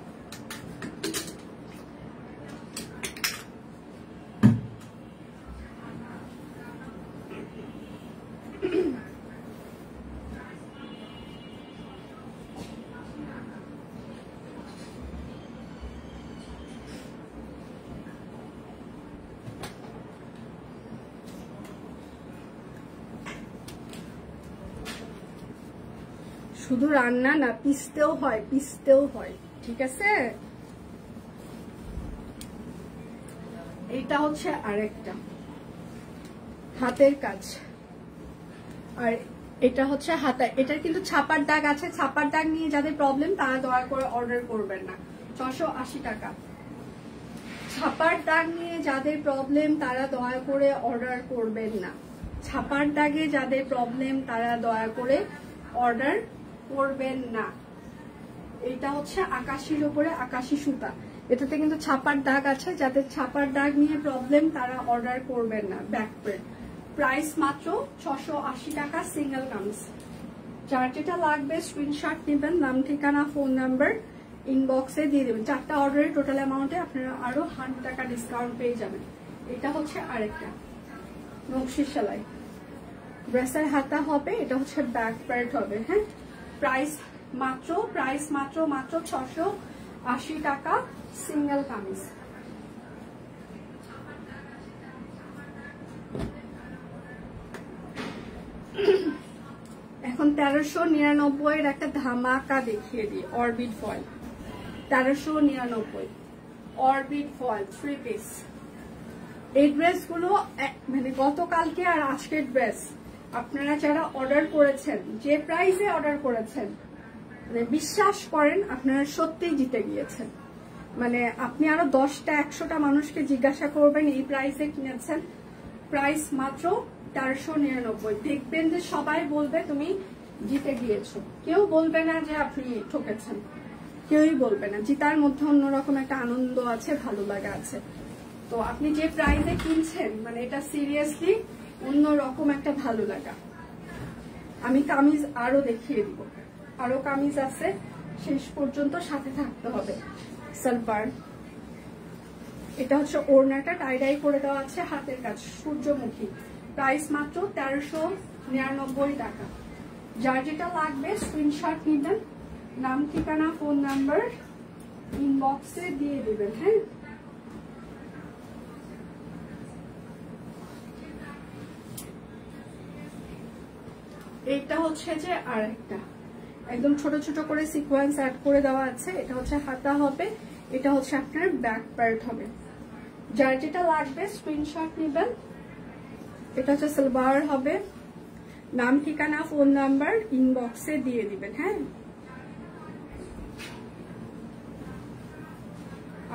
শুধু রান্না না, পিসতেও হয়, পিসতেও হয়, ঠিক আছে। এটা হচ্ছে আরেকটা হাতের কাজ, আর এটা হচ্ছে হাতা। এটার কিন্তু ছাপার দাগ আছে, ছাপার দাগ নিয়ে যাদের প্রবলেম তারা দয়া করে অর্ডার করবেন না। 680 টাকা। ছাপার দাগ নিয়ে যাদের প্রবলেম তারা দয়া করে অর্ডার করবেন না। ছাপার দাগে যাদের প্রবলেম তারা দয়া করে অর্ডার করবেন না। এটা হচ্ছে আকাশির উপরে আকাশি সুতা, এটাতে কিন্তু ছাপার দাগ আছে, যাদের ছাপার দাগ নিয়ে প্রবলেম তারা অর্ডার করবেন না। ব্যাক প্রিন্ট, প্রাইস মাত্র 680 টাকা, সিঙ্গেল কামিজ। যার যেটা লাগবে স্ক্রিনশট নেবেন, নাম ঠিকানা ফোন নাম্বার ইনবক্সে দিয়ে দেবেন। 4টা অর্ডারের টোটাল অ্যামাউন্টে আপনারা আরো 100 টাকা ডিসকাউন্ট পেয়ে যাবেন। এটা হচ্ছে আরেকটা নকশি সেলাই, ড্রেসের হাতা হবে, এটা হচ্ছে ব্যাক পার্ট হবে। হ্যাঁ, প্রাইস মাত্র 680 টাকা, সিঙ্গেল কামিজ। এখন 1399 একটা ধামাকা দেখিয়ে দিই, orbit foil. 1399 orbit foil 3 piece. এই ড্রেসগুলো মানে গতকালকে আর আজকের ড্রেস আপনারা যারা অর্ডার করেছেন, যে প্রাইসে অর্ডার করেছেন, মানে বিশ্বাস করেন আপনারা সত্যিই জিতে গিয়েছেন। মানে আপনি আরো 10টা 100টা মানুষকে জিজ্ঞাসা করবেন এই প্রাইসে কিনেছেন, প্রাইস মাত্র 1399। দেখবেন যে সবাই বলবে তুমি জিতে গিয়েছো, কেউ বলবে না যে আপনি ঠকেছেন, কেউই বলবে না। জিতার মধ্যে অন্যরকম একটা আনন্দ আছে, ভালো লাগা আছে। তো আপনি যে প্রাইসে কিনছেন, মানে এটা সিরিয়াসলি অন্যরকম একটা ভালো লাগা। আমি কামিজ আরো দেখিয়ে দিব, আরো কামিজ আছে, শেষ পর্যন্ত সাথে থাকতে হবে। সালবার, এটা হচ্ছে ওড়নাটা টাই করে দেওয়া আছে, হাতের কাজ, সূর্যমুখী। প্রাইস মাত্র 1399 টাকা। যার যেটা লাগবে স্ক্রিনশট নিবেন, নাম ঠিকানা ফোন নাম্বার ইনবক্সে দিয়ে দিবেন। হ্যাঁ, এইটা হচ্ছে যে আরেকটা একদম ছোট ছোট করে সিকোয়েন্স অ্যাড করে দেওয়া আছে। এটা হচ্ছে হাতা হবে, এটা হচ্ছে আপনার ব্যাক পার্ট হবে। যার যেটা লাগবে স্ক্রিনশট নেবেন। এটা হচ্ছে সালোয়ার হবে, নাম ঠিকানা ফোন নাম্বার ইনবক্সে দিয়ে দিবেন। হ্যাঁ,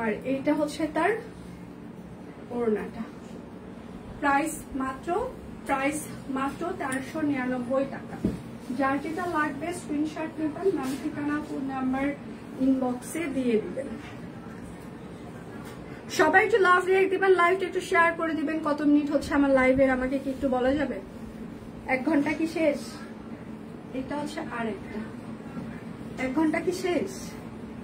আর এইটা হচ্ছে তার ওড়নাটা। প্রাইস মাত্র 1399 টাকা। যার যেটা লাগবে স্ক্রিনশট নেবেন, নাম ঠিকানা ফোন নাম্বার ইনবক্সে দিয়ে দিবেন। সবাই একটু লাভ রিয়েক্ট দিবেন, লাইভটা একটু শেয়ার করে দিবেন। কত মিনিট হচ্ছে আমার লাইভের আমাকে কি একটু বলা যাবে? 1 ঘন্টা কি শেষ? এটা হচ্ছে আরেকটা 1 ঘন্টা কি শেষ?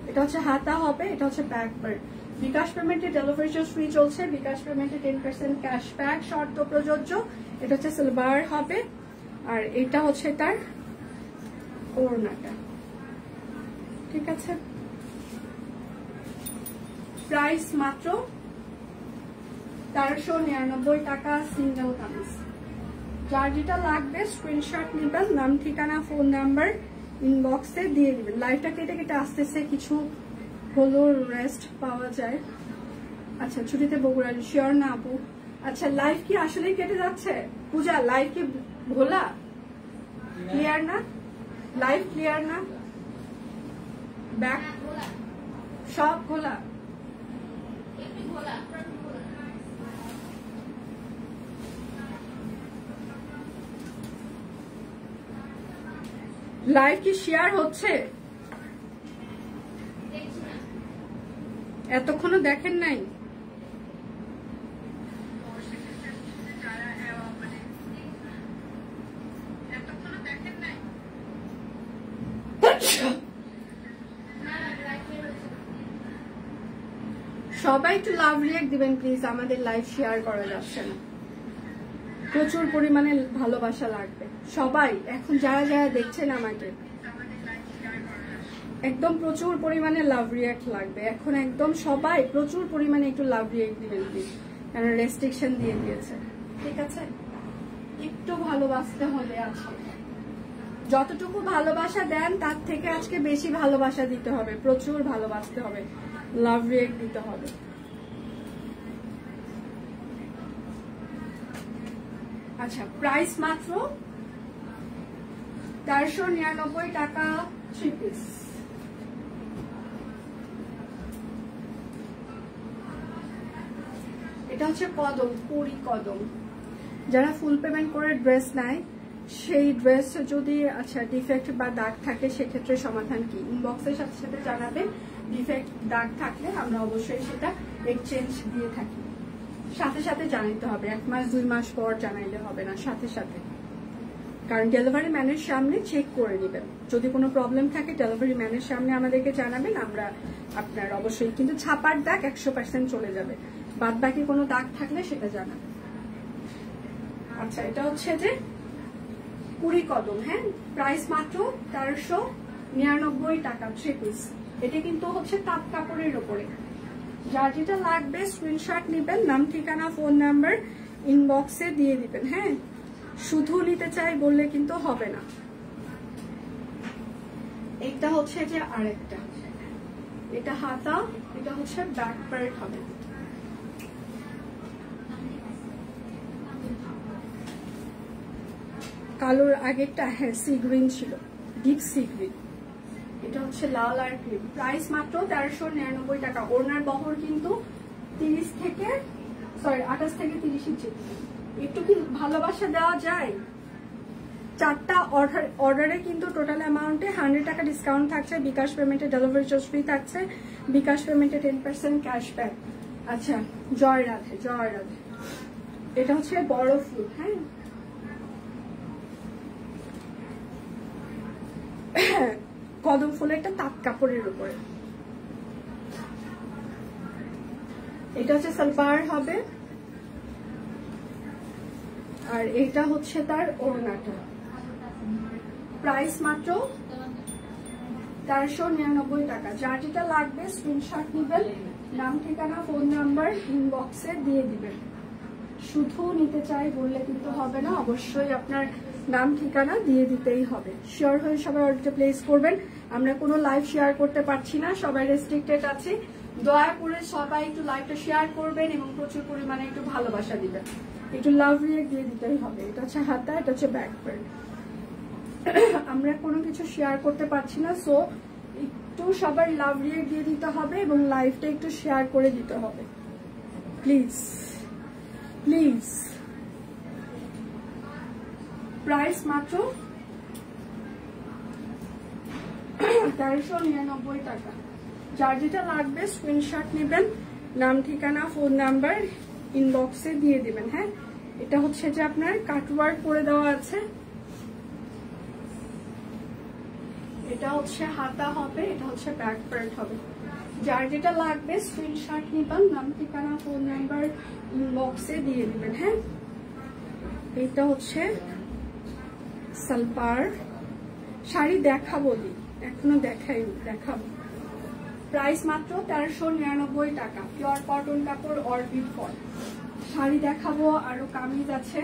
এটা হচ্ছে হাতা হবে, এটা হচ্ছে ব্যাক পার্ট। বিকাশ পেমেন্টে ডেলিভারি চার্জ ফ্রি চলছে, বিকাশ পেমেন্টে 10% ক্যাশব্যাক শর্ত প্রযোজ্য। এটা হচ্ছে সালোয়ার হবে, আর এটা হচ্ছে তার ওড়নাটা। ঠিক আছে, প্রাইস মাত্র 1399 টাকা, সিঙ্গেল কামিজ। যার যেটা লাগবে স্ক্রিনশট নেবেন, নাম ঠিকানা ফোন নাম্বার ইনবক্সে দিয়ে দিবেন। লাইভটা কেটে কেটে আসতেছে, কিছু হলো রেস্ট পাওয়া যায়। আচ্ছা, ছুটিতে বগুড়া শিওর না আপু? আচ্ছা, লাইভ কি আসলেই কেটে যাচ্ছে? পূজা, লাইভ কি ভোলা? ক্লিয়ার না? লাইভ ক্লিয়ার না? ব্যাক সব ভোলা? লাইভ কি শেয়ার হচ্ছে? এতক্ষণও দেখেন নাই? সবাই একটু লাভ রিঅ্যাক্ট দিবেন প্লিজ, আমাদের লাইভ শেয়ার করা যাচ্ছে না, প্রচুর পরিমাণে ভালোবাসা লাগবে সবাই। এখন যারা যারা দেখছেন আমাকে একদম প্রচুর পরিমাণে লাভ রিঅ্যাক্ট লাগবে এখন, একদম সবাই প্রচুর পরিমাণে একটু লাভ রিঅ্যাক্ট দিবেন প্লিজ, কারণ রেস্ট্রিকশন দিয়ে দিয়েছে। ঠিক আছে, একটু ভালোবাসতে হবে আজকে, যতটুকু ভালোবাসা দেন তার থেকে আজকে বেশি ভালোবাসা দিতে হবে, প্রচুর ভালোবাসতে হবে, লাভ রিঅ্যাক্ট দিতে হবে। আচ্ছা, প্রাইস মাত্র 1399 টাকা 3 পিস। এটা হচ্ছে কদম, পুরি কদম। যারা ফুল পেমেন্ট করে ড্রেস নেয় সেই ড্রেস যদি আচ্ছা ডিফেক্ট বা দাগ থাকে সেক্ষেত্রে সমাধান কি, ইনবক্সের সাথে সাথে জানাবেন। ডিফেক্ট দাগ থাকলে আমরা অবশ্যই সেটা এক্সচেঞ্জ দিয়ে থাকি, সাথে সাথে জানাইতে হবে, 1 মাস 2 মাস পর জানাইলে হবে না, সাথে সাথে, কারণ ডেলিভারি ম্যানের সামনে চেক করে নেবেন। যদি কোনো প্রবলেম থাকে ডেলিভারি ম্যানের সামনে আমাদেরকে জানাবেন, আমরা আপনার অবশ্যই, কিন্তু ছাপার দাগ 100% চলে যাবে, বাদ বাকি কোনো দাগ থাকলে সেটা জানাবেন। আচ্ছা, এটা হচ্ছে যে পুরি কদম, হ্যাঁ, প্রাইস মাত্র 1399 টাকা 3 পিস। এটা কিন্তু হচ্ছে তাঁত কাপড়ের উপরে, যার যেটা লাগবে স্ক্রিনশট নেবেন, নাম ঠিকানা ফোন নাম্বার ইনবক্সে দিয়ে দিবেন। হ্যাঁ, শুধু নিতে চাই বললে কিন্তু হবে না। এটা হচ্ছে যে আরেকটা, এটা হাতা, এটা হচ্ছে ব্যাক পার্ট হবে। কালোর আগেরটা হ্যাঁ সি গ্রিন ছিল, ডিপ সি গ্রিন। এটা হচ্ছে লাল আর ক্রিম। প্রাইস মাত্র 1399 টাকা। ওড়নার বহর কিন্তু 30 থেকে 28 থেকে 30 ইঞ্চি। একটু কি ভালোবাসা দেওয়া যায়? 4টা অর্ডারে কিন্তু টোটাল অ্যামাউন্টে 100 টাকা ডিসকাউন্ট থাকছে, বিকাশ পেমেন্টে ডেলিভারি চার্জ ফ্রি থাকছে, বিকাশ পেমেন্টে 10% ক্যাশব্যাক। আচ্ছা, জয় রাধে, জয় রাধে। এটা হচ্ছে বড় ফুল, হ্যাঁ, কদম ফুল, একটা তাঁত কাপড়ের উপরে। এটা হচ্ছে সালোয়ার হবে, আর এটা হচ্ছে তার ওড়নাটা। প্রাইস মাত্র 1399 টাকা। যার যেটা লাগবে স্ক্রিনশট নেবেন, নাম ঠিকানা ফোন নাম্বার ইনবক্সে দিয়ে দিবেন। শুধু নিতে চাই বললে কিন্তু হবে না, অবশ্যই আপনার নাম ঠিকানা দিয়ে দিতেই হবে। শিওর হয়ে সবাই অর্ডারটা প্লেস করবেন। আমরা কোনো লাইভ শেয়ার করতে পারছি না, সবাই রেস্ট্রিক্টেড আছে। দয়া করে সবাই একটু লাইভটা শেয়ার করবেন এবং প্রচুর পরিমাণে একটু ভালোবাসা দিবেন, একটু লাভ রিঅ্যাক্ট দিয়ে দিতেই হবে। এটা হচ্ছে হাতা, এটা হচ্ছে ব্যাক পার্ট। আমরা কোনো কিছু শেয়ার করতে পারছি না, সো একটু সবাই লাভ রিঅ্যাক্ট দিয়ে দিতে হবে এবং লাইভটা একটু শেয়ার করে দিতে হবে প্লিজ প্লিজ। প্রাইস মাত্র 1399 টাকা। যার যেটা লাগবে স্ক্রিনশট নেবেন, নাম ঠিকানা ফোন নাম্বার ইনবক্সে দিয়ে দিবেন। হ্যাঁ, এটা হচ্ছে যে আপনার কাটওয়ার্ক করে দেওয়া আছে। এটা হচ্ছে হাতা হবে, এটা হচ্ছে ব্যাক পার্ট হবে। যার যেটা লাগবে স্ক্রিনশট নেবেন, নাম ঠিকানা ফোন নাম্বার ইনবক্সে দিয়ে দিবেন। হ্যাঁ, এটা হচ্ছে সালোয়ার। শাড়ি দেখাবো, এখনো দেখাইনি, দেখাবো। প্রাইস মাত্র 1399 টাকা। পিওর কটন কাপড়, অরবিট ফল। শাড়ি দেখাবো, আরো কামিজ আছে।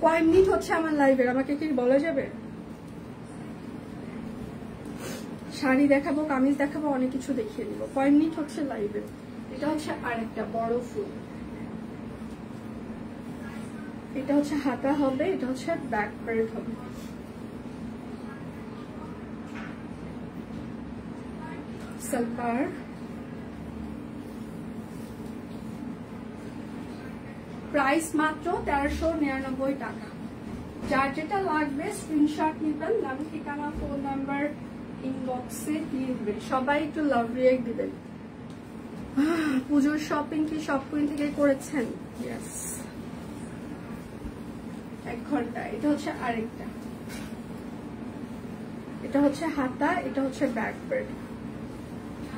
কয় মিনিট হচ্ছে আমার লাইভের, আমাকে কি বলা যাবে? শাড়ি দেখাবো, কামিজ দেখাবো, অনেক কিছু দেখিয়ে দিব। কয় মিনিট হচ্ছে লাইভের? এটা হচ্ছে আরেকটা বড় ফুল। এটা হচ্ছে হাতা হবে, এটা হচ্ছে ব্যাক পার্ট হবে। সালোয়ার। প্রাইস মাত্র 1399 টাকা। যার যেটা লাগবে স্ক্রিনশট নেবেন, নাম ঠিকানা ফোন নাম্বার ইনবক্সে দিয়ে দিবেন। সবাই একটু লাভ রিঅ্যাক্ট দিবেন। পুজোর শপিং কি সব কুইন থেকে করেছেন? ইয়েস, 1 ঘন্টা। এটা হচ্ছে আরেকটা, এটা হচ্ছে হাতা, এটা হচ্ছে ব্যাক পার্ট।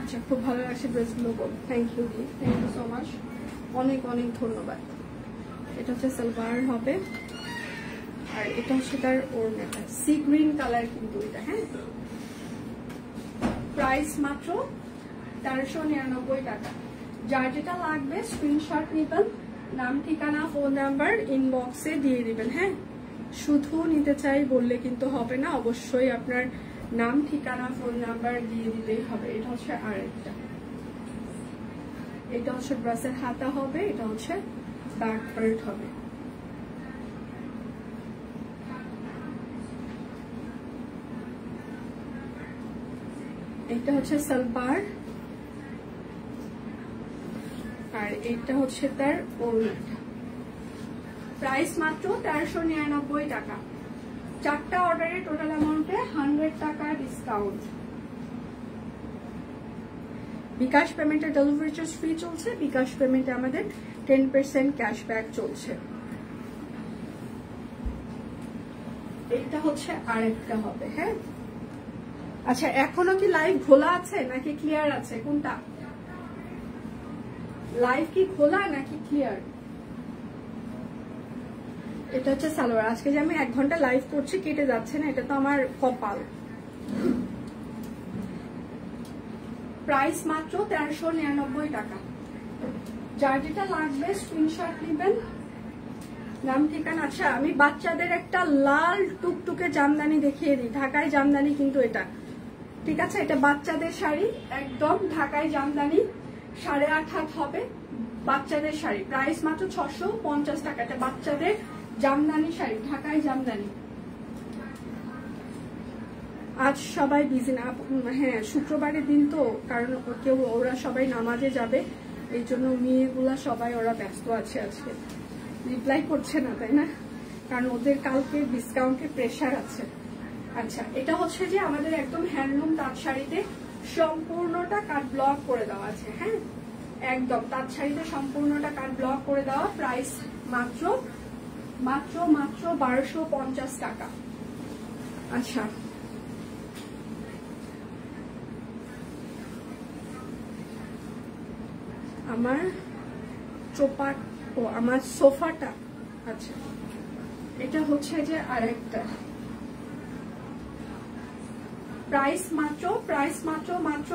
আচ্ছা, খুব ভালো লাগছে ড্রেসগুলো। থ্যাংক ইউ সো মাচ, অনেক অনেক ধন্যবাদ। এটা হচ্ছে সালোয়ার হবে, আর এটা হচ্ছে তার ওড়নাটা, সি গ্রিন কালার কিন্তু এটা। হ্যাঁ, প্রাইস মাত্র 1399 টাকা। যার যেটা লাগবে স্ক্রিনশট নিবেন, নাম ঠিকানা ফোন নাম্বার ইনবক্সে দিয়ে দিবেন। হ্যাঁ, শুধু নিতে চাই বললে কিন্তু হবে না, অবশ্যই আপনার নাম ঠিকানা ফোন নাম্বার দিয়ে দিতেই হবে। এটা হচ্ছে আরেকটা, এটা হচ্ছে ড্রেসের হাতা হবে, এটা হচ্ছে ব্যাক পার্ট হবে। এটা হচ্ছে সালোয়ার, আর এটা হচ্ছে তার ওড়নাটা। প্রাইস মাত্র 1399 টাকা। 4টা অর্ডারে টোটাল অ্যামাউন্টে 100 টাকা ডিসকাউন্ট। বিকাশ পেমেন্টে ডেলিভারি চার্জ ফ্রি চলছে, বিকাশ পেমেন্টে আমাদের 10% ক্যাশব্যাক চলছে। এটা হচ্ছে আরেকটা হবে। হ্যাঁ, আচ্ছা, এখনো কি লাইভ খোলা আছে নাকি ক্লিয়ার আছে? কোনটা লাইভ, কি খোলা নাকি ক্লিয়ার? এটা হচ্ছে সালোয়ার। আজকে যে আমি 1 ঘন্টা লাইভ করছি কেটে যাচ্ছে না, এটা তো আমার কপাল। প্রাইস মাত্র 1399 টাকা। যার যেটা লাগবে স্ক্রিনশট নেবেন, নাম ঠিকানা। আচ্ছা, আমি বাচ্চাদের একটা লাল টুকটুকে জামদানি দেখিয়ে দিই। ঢাকায় জামদানি কিন্তু এটা, ঠিক আছে? এটা বাচ্চাদের শাড়ি, একদম ঢাকায় জামদানি, 8.5 হাত হবে বাচ্চাদের শাড়ি। প্রাইস মাত্র 650 টাকা। এটা বাচ্চাদের জামদানি শাড়ি, ঢাকায় জামদানি। আজ সবাই বিজি না? হ্যাঁ, শুক্রবারের দিন তো, কারণ ওরা সবাই নামাজে যাবে, এই জন্য মেয়েগুলা সবাই ওরা ব্যস্ত আছে আজকে, রিপ্লাই করছে না, তাই না? কারণ ওদের কালকে ডিসকাউন্টের প্রেশার আছে। আচ্ছা, এটা হচ্ছে যে আমাদের একদম হ্যান্ডলুম তাঁত শাড়িতে সম্পূর্ণটা কাট ব্লক করে দেওয়া আছে। হ্যাঁ, একদম তাঁত শাড়িতে সম্পূর্ণটা কাট ব্লক করে দেওয়া। প্রাইস মাত্র মাত্র মাত্র 1250 টাকা। আচ্ছা, আমার চোপাট, ও আমার সোফাটা। আচ্ছা, এটা হচ্ছে যে আরেকটা। প্রাইস মাত্র মাত্র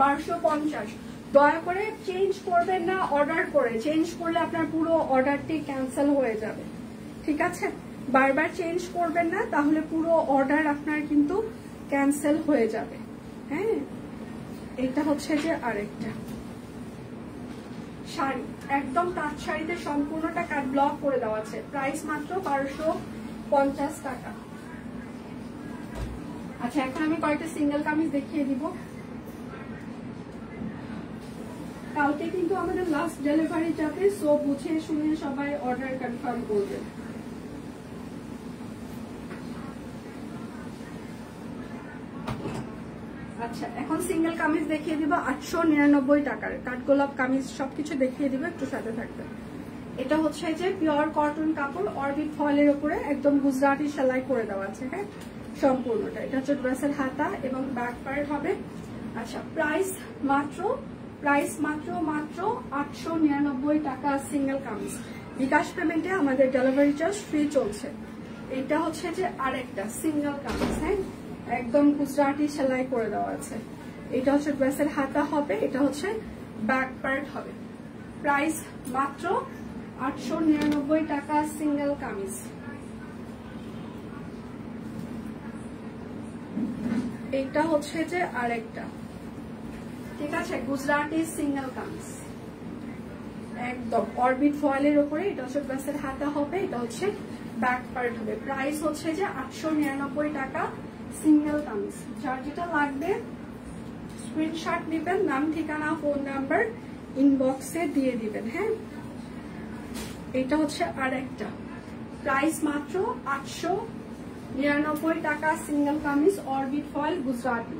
1250। দয়া করে চেঞ্জ করবেন না অর্ডার করে, চেঞ্জ করলে আপনার পুরো অর্ডারটি ক্যান্সেল হয়ে যাবে, ঠিক আছে? বারবার চেঞ্জ করবেন না, তাহলে পুরো অর্ডার আপনার কিন্তু ক্যান্সেল হয়ে যাবে। হ্যাঁ, এটা হচ্ছে যে আরেকটা শাড়ি, একদম তাঁত শাড়িতে সম্পূর্ণটা কাট ব্লক করে দেওয়া আছে। প্রাইস মাত্র 1250 টাকা। আচ্ছা, এখন আমি কয়েকটা সিঙ্গেল কামিজ দেখিয়ে দিব। কালকে কিন্তু আমাদের লাস্ট ডেলিভারি যাবে, সো বুঝে শুনে সবাই অর্ডার কনফার্ম করবেন। আচ্ছা, এখন সিঙ্গেল কামিজ দেখিয়ে দিব 899 টাকার। কাঠগোলাপ কামিজ সবকিছু দেখিয়ে দিব, একটু সাথে থাকবে। এটা হচ্ছে যে পিওর কটন কাপড়, অরবিট ফয়েলের উপরে একদম গুজরাটি সেলাই করে দেওয়া আছে। হ্যাঁ, সম্পূর্ণটা। এটা হচ্ছে ড্রেসের হাতা এবং ব্যাক পার্ট হবে। আচ্ছা, প্রাইস মাত্র মাত্র 899 টাকা সিঙ্গেল কামিজ। বিকাশ পেমেন্টে আমাদের ডেলিভারি চার্জ ফ্রি চলছে। এটা হচ্ছে যে আরেকটা সিঙ্গেল কামিজ। হ্যাঁ, একদম গুজরাটি সেলাই করে দেওয়া আছে। এটা হচ্ছে ড্রেসের হাতা হবে, এটা হচ্ছে ব্যাক পার্ট হবে। প্রাইস মাত্র 899 টাকা সিঙ্গেল কামিজ। এটা হচ্ছে যে আরেকটা, ঠিক আছে, গুজরাটি সিঙ্গেল কামিজ, একদম অরবিট ফয়েলের উপরে। এটা হচ্ছে ড্রেসের হাতা হবে, এটা হচ্ছে ব্যাক পার্ট হবে। প্রাইস হচ্ছে যে 899 টাকা সিঙ্গেল কামিজ। যার যেটা লাগবে স্ক্রিনশট নেবেন, নাম ঠিকানা ফোন নাম্বার ইনবক্সে দিয়ে দিবেন। হ্যাঁ, এটা হচ্ছে আরেকটা। প্রাইস মাত্র 899 টাকা single kameez, orbit foil Gujarati.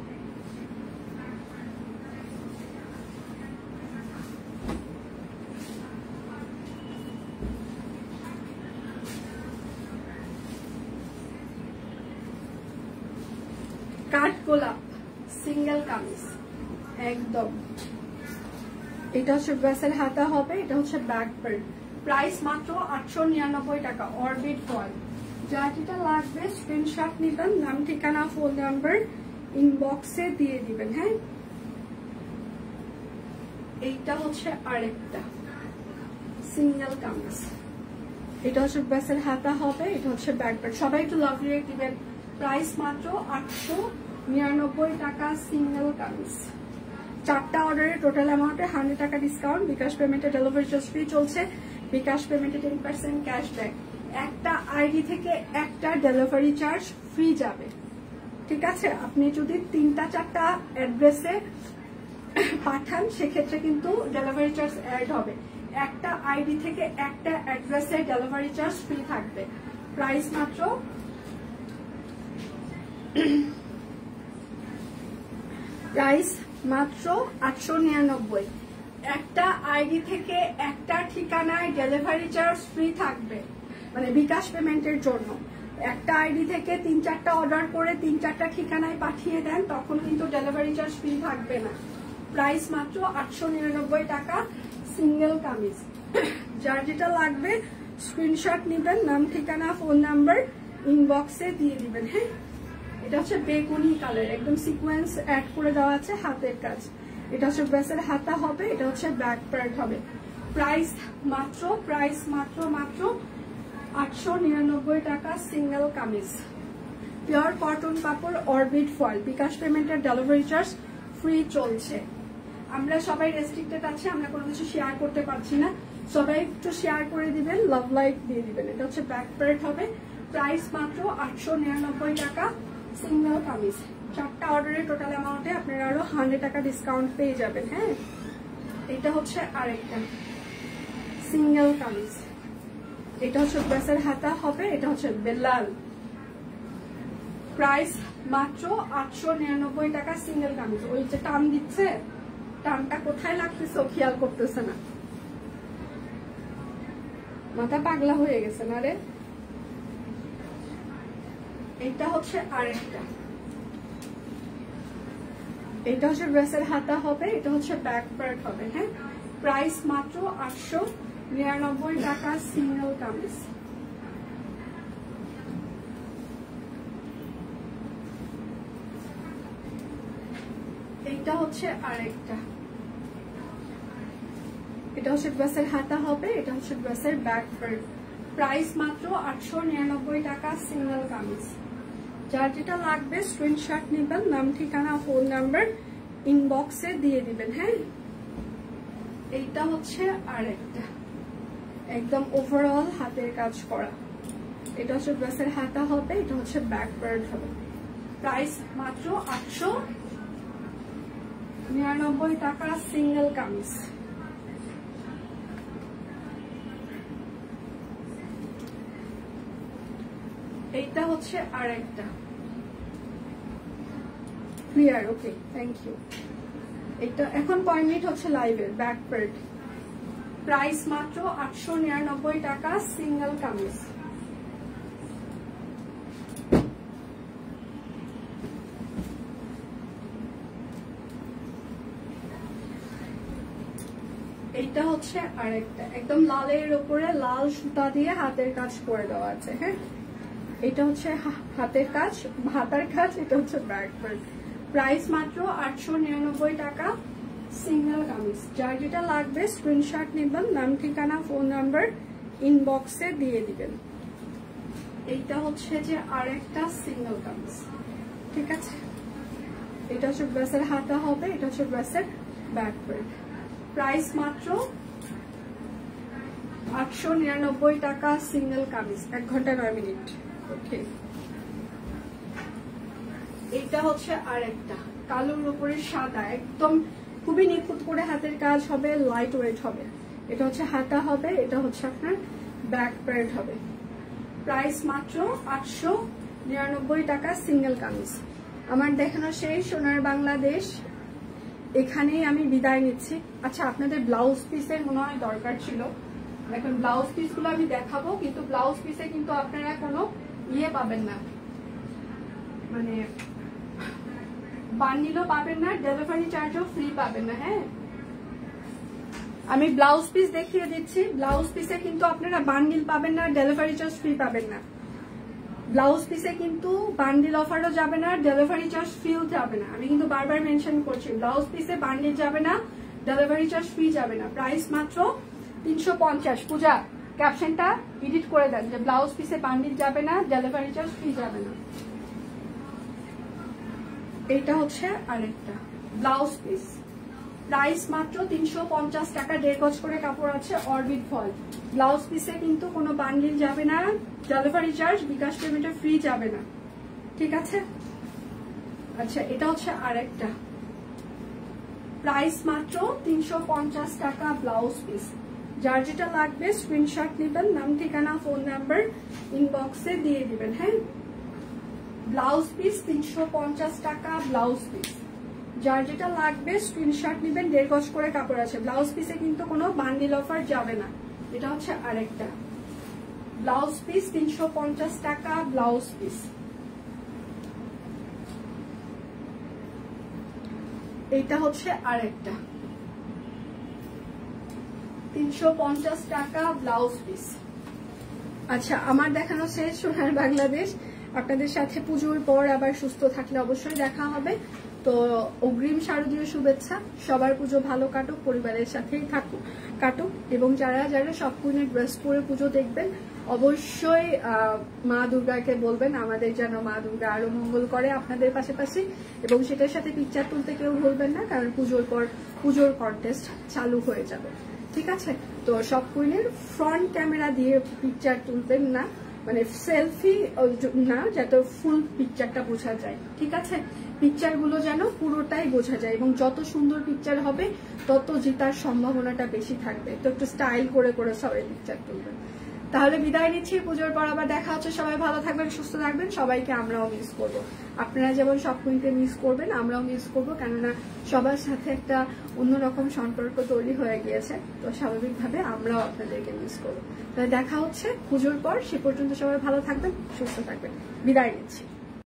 কাঠগোলাপ সিঙ্গেল কামিজ, একদম। এটা হচ্ছে ড্রেসের হাতা হবে, এটা হচ্ছে ব্যাক পার্ট। প্রাইস মাত্র 899 টাকা, অরবিট ফল। যার যেটা লাগবে স্ক্রিনশট নিবেন, নাম ঠিকানা ফোন নাম্বার ইনবক্সে দিয়ে দিবেন। হ্যাঁ, এইটা হচ্ছে আরেকটা সিঙ্গেল কামিজ। এটা হচ্ছে ড্রেসের হাতা হবে, এটা হচ্ছে ব্যাক পার্ট। সবাই একটু লাভ রেট দিবেন। প্রাইস মাত্র 899 টাকা, সিঙ্গেল কামিজ। 4টা অর্ডারে টোটাল অ্যামাউন্টে 100 টাকা ডিসকাউন্ট। বিকাশ পেমেন্টে ডেলিভারি চার্জ ফ্রি চলছে। বিকাশ পেমেন্টে 10% ক্যাশব্যাক। একটা আইডি থেকে একটা ডেলিভারি চার্জ ফ্রি যাবে, ঠিক আছে? আপনি যদি 3টা-4টা অ্যাড্রেসে পাঠান সেক্ষেত্রে কিন্তু ডেলিভারি চার্জ অ্যাড হবে। একটা আইডি থেকে একটা অ্যাড্রেসে ডেলিভারি চার্জ ফ্রি থাকবে। প্রাইস মাত্র প্রাইস মাত্র 899। একটা আইডি থেকে একটা ঠিকানায় ডেলিভারি চার্জ ফ্রি থাকবে, মানে বিকাশ পেমেন্টের জন্য। একটা আইডি থেকে 3-4টা অর্ডার করে 3-4টা ঠিকানায় পাঠিয়ে দেন, তখন কিন্তু ডেলিভারি চার্জ ফ্রি থাকবে না। প্রাইস মাত্র 899 টাকা, সিঙ্গেল কামিজ। যার যেটা লাগবে স্ক্রিনশট নিবেন, নাম ঠিকানা ফোন নাম্বার ইনবক্সে দিয়ে দিবেন। হ্যাঁ, এটা হচ্ছে বেগুনি কালার, একদম সিকোয়েন্স অ্যাড করে দেওয়া আছে, হাতের কাজ। এটা হচ্ছে ড্রেসের হাতা হবে, এটা হচ্ছে ব্যাক পার্ট হবে। প্রাইস মাত্র 899 টাকা, সিঙ্গেল কামিজ। পিওর কটন কাপড়, অরবিট ফয়েল। বিকাশ পেমেন্টের ডেলিভারি চার্জ ফ্রি চলছে। আমরা সবাই রেস্ট্রিক্টেড আছে, আমরা কোনো কিছু শেয়ার করতে পারছি না। সবাই একটু শেয়ার করে দিবেন, লাভ লাইক দিয়ে দিবেন। এটা হচ্ছে ব্যাক পার্ট হবে। প্রাইস মাত্র 899 টাকা, সিঙ্গেল কামিজ। 4টা অর্ডারের টোটাল অ্যামাউন্টে আপনারা আরো 100 টাকা ডিসকাউন্ট পেয়ে যাবেন। হ্যাঁ, এটা হচ্ছে আরেকটা সিঙ্গেল কামিজ। এটা হচ্ছে ড্রেসের হাতা হবে, এটা হচ্ছে বেলাল। প্রাইস মাত্র 899 টাকা, সিঙ্গেল কামিজ। ওই যে টান দিচ্ছে, টানটা কোথায় লাগতেছে খেয়াল করতেছে না, মাথা পাগলা হয়ে গেছে না রে। এটা হচ্ছে আরেকটা, এটা হচ্ছে ড্রেসের হাতা হবে, এটা হচ্ছে ব্যাক পার্ট হবে। হ্যাঁ, প্রাইস মাত্র 899 টাকা, সিঙ্গেল কামিজ। এটা হচ্ছে আরেকটা, এটা হচ্ছে ড্রেসের হাতা হবে, এটা হচ্ছে ড্রেসের ব্যাক পার্ট। প্রাইস মাত্র 899 টাকা, সিঙ্গেল কামিজ। যার যেটা লাগবে স্ক্রিনশট নিবেন, নাম ঠিকানা ফোন নাম্বার ইনবক্সে দিয়ে দিবেন। হ্যাঁ, এইটা হচ্ছে আরেকটা, একদম ওভারঅল হাতের কাজ করা। এটা হচ্ছে ড্রেসের হাতা হবে, এটা হচ্ছে ব্যাক পার্ট হবে। প্রাইস মাত্র 899 টাকা, সিঙ্গেল কামিজ। এইটা হচ্ছে আরেকটা, ক্লিয়ার? Okay, thank you. এটা এখন পয়েন্ট হচ্ছে লাইভের ব্যাক পার্ট। প্রাইস মাত্র 899 টাকা, সিঙ্গেল কামিজ। এইটা হচ্ছে আরেকটা, একদম লালের উপরে লাল সুতা দিয়ে হাতের কাজ করে দেওয়া আছে। হ্যাঁ, এটা হচ্ছে হাতের কাজ, হাতার কাজ। এটা হচ্ছে ব্যাক পার্ট। প্রাইস মাত্র 899 টাকা, সিঙ্গেল কামিজ। যার যেটা লাগবে স্ক্রিনশট নেবেন, নাম ঠিকানা ফোন নাম্বার ইনবক্সে দিয়ে দিবেন। এইটা হচ্ছে যে আরেকটা সিঙ্গেল কামিজ, ঠিক আছে? এটা হচ্ছে ড্রেসের হাতা হবে, এটা হচ্ছে ড্রেসের ব্যাক পার্ট। প্রাইস মাত্র 899 টাকা, সিঙ্গেল কামিজ। 1 ঘন্টা 9 মিনিট। ওকে, এটা হচ্ছে আরেকটা কালোর উপরে সাদা, একদম খুবই নিখুঁত করে হাতের কাজ হবে, লাইট ওয়েট হবে। এটা হচ্ছে হাতা হবে, এটা হচ্ছে আপনার ব্যাক পার্ট হবে। প্রাইস মাত্র 899 টাকা, সিঙ্গেল কামিজ। আমার দেখানো শেষ। সোনার বাংলাদেশ, এখানেই আমি বিদায় নিচ্ছি। আচ্ছা, আপনাদের ব্লাউজ পিসের মনে হয় দরকার ছিল। এখন ব্লাউজ পিস গুলো আমি দেখাবো, কিন্তু ব্লাউজ পিসে কিন্তু আপনারা কোনো ইয়ে পাবেন না, মানে বান্ডিলও পাবেন না, ডেলিভারি চার্জও ফ্রি পাবেন না। হ্যাঁ, আমি ব্লাউজ পিস দেখিয়ে দিচ্ছি। ব্লাউজ পিসে কিন্তু আপনারা বান্ডিল পাবেন না, ডেলিভারি চার্জ ফ্রি পাবেন না। ব্লাউজ পিসে কিন্তু বান্ডিল অফারও যাবে না, ডেলিভারি চার্জ ফ্রিও যাবে না। আমি কিন্তু বারবার মেনশন করছি, ব্লাউজ পিসে বান্ডিল যাবে না, ডেলিভারি চার্জ ফ্রি যাবে না। প্রাইস মাত্র 350। পূজা ক্যাপশনটা এডিট করে দেন যে ব্লাউজ পিসে বান্ডিল যাবে না, ডেলিভারি চার্জ ফ্রি যাবে না। এইটা হচ্ছে আরেকটা ব্লাউজ পিস, প্রাইস মাত্র 350 টাকা। 1.5 গজ করে কাপড় আছে, অরবিট ফল। ব্লাউজ পিসে কিন্তু কোনো বান্ডিল যাবে না, ডেলিভারি চার্জ বিকাশ পেমেন্টে ফ্রি যাবে না, ঠিক আছে? আচ্ছা, এটা হচ্ছে আরেকটা, প্রাইস মাত্র 350 টাকা ব্লাউজ পিস। যার যেটা লাগবে স্ক্রিনশট নেবেন, নাম ঠিকানা ফোন নাম্বার ইনবক্সে দিয়ে দিবেন। হ্যাঁ, ব্লাউজ পিস 350 টাকা ব্লাউজ পিস। যার যেটা লাগবে স্ক্রিনশট নেবেন। 1.5 গজ করে কাপড় আছে। ব্লাউজ পিসে কিন্তু কোনো বান্ডিল অফার যাবে না। এটা হচ্ছে আরেকটা ব্লাউজ পিস, 350 টাকা ব্লাউজ পিস। এটা হচ্ছে আরেকটা 350 টাকা ব্লাউজ পিস। আচ্ছা, আমার দেখানো শেষ সোনার বাংলাদেশ। আপনাদের সাথে পুজোর পর আবার সুস্থ থাকলে অবশ্যই দেখা হবে। তো অগ্রিম শারদীয় শুভেচ্ছা। সবার পুজো ভালো কাটুক, পরিবারের সাথেই কাটুক। এবং যারা যারা সব কুইনের ড্রেস পরে পুজো দেখবেন, অবশ্যই মা দুর্গাকে বলবেন আমাদের যেন মা দুর্গা আরো মঙ্গল করে আপনাদের পাশাপাশি। এবং সেটার সাথে পিকচার তুলতে কেউ ভুলবেন না, কারণ পুজোর পর পুজোর কন্টেস্ট চালু হয়ে যাবে, ঠিক আছে? তো সব কুইনের ফ্রন্ট ক্যামেরা দিয়ে পিকচার তুলবেন না, মানে সেলফি না, যাতে ফুল পিকচারটা বোঝা যায়, ঠিক আছে? পিকচার গুলো যেন পুরোটাই বোঝা যায়, এবং যত সুন্দর পিকচার হবে তত জেতার সম্ভাবনাটা বেশি থাকবে। তো একটু স্টাইল করে করে সবাই পিকচার তুলবেন। তাহলে বিদায় নিচ্ছি, পুজোর পর আবার দেখা হচ্ছে। সবাই ভালো থাকবেন, সুস্থ থাকবেন। সবাইকে আমরাও মিস করব। আপনারা যেমন সব কুইনকে মিস করবেন, আমরাও মিস করব, কেননা সবার সাথে একটা অন্যরকম সম্পর্ক তৈরি হয়ে গিয়েছে। তো স্বাভাবিকভাবে আমরাও আপনাদেরকে মিস করবো। তাহলে দেখা হচ্ছে পুজোর পর। সে পর্যন্ত সবাই ভালো থাকবেন, সুস্থ থাকবেন। বিদায় নিচ্ছি।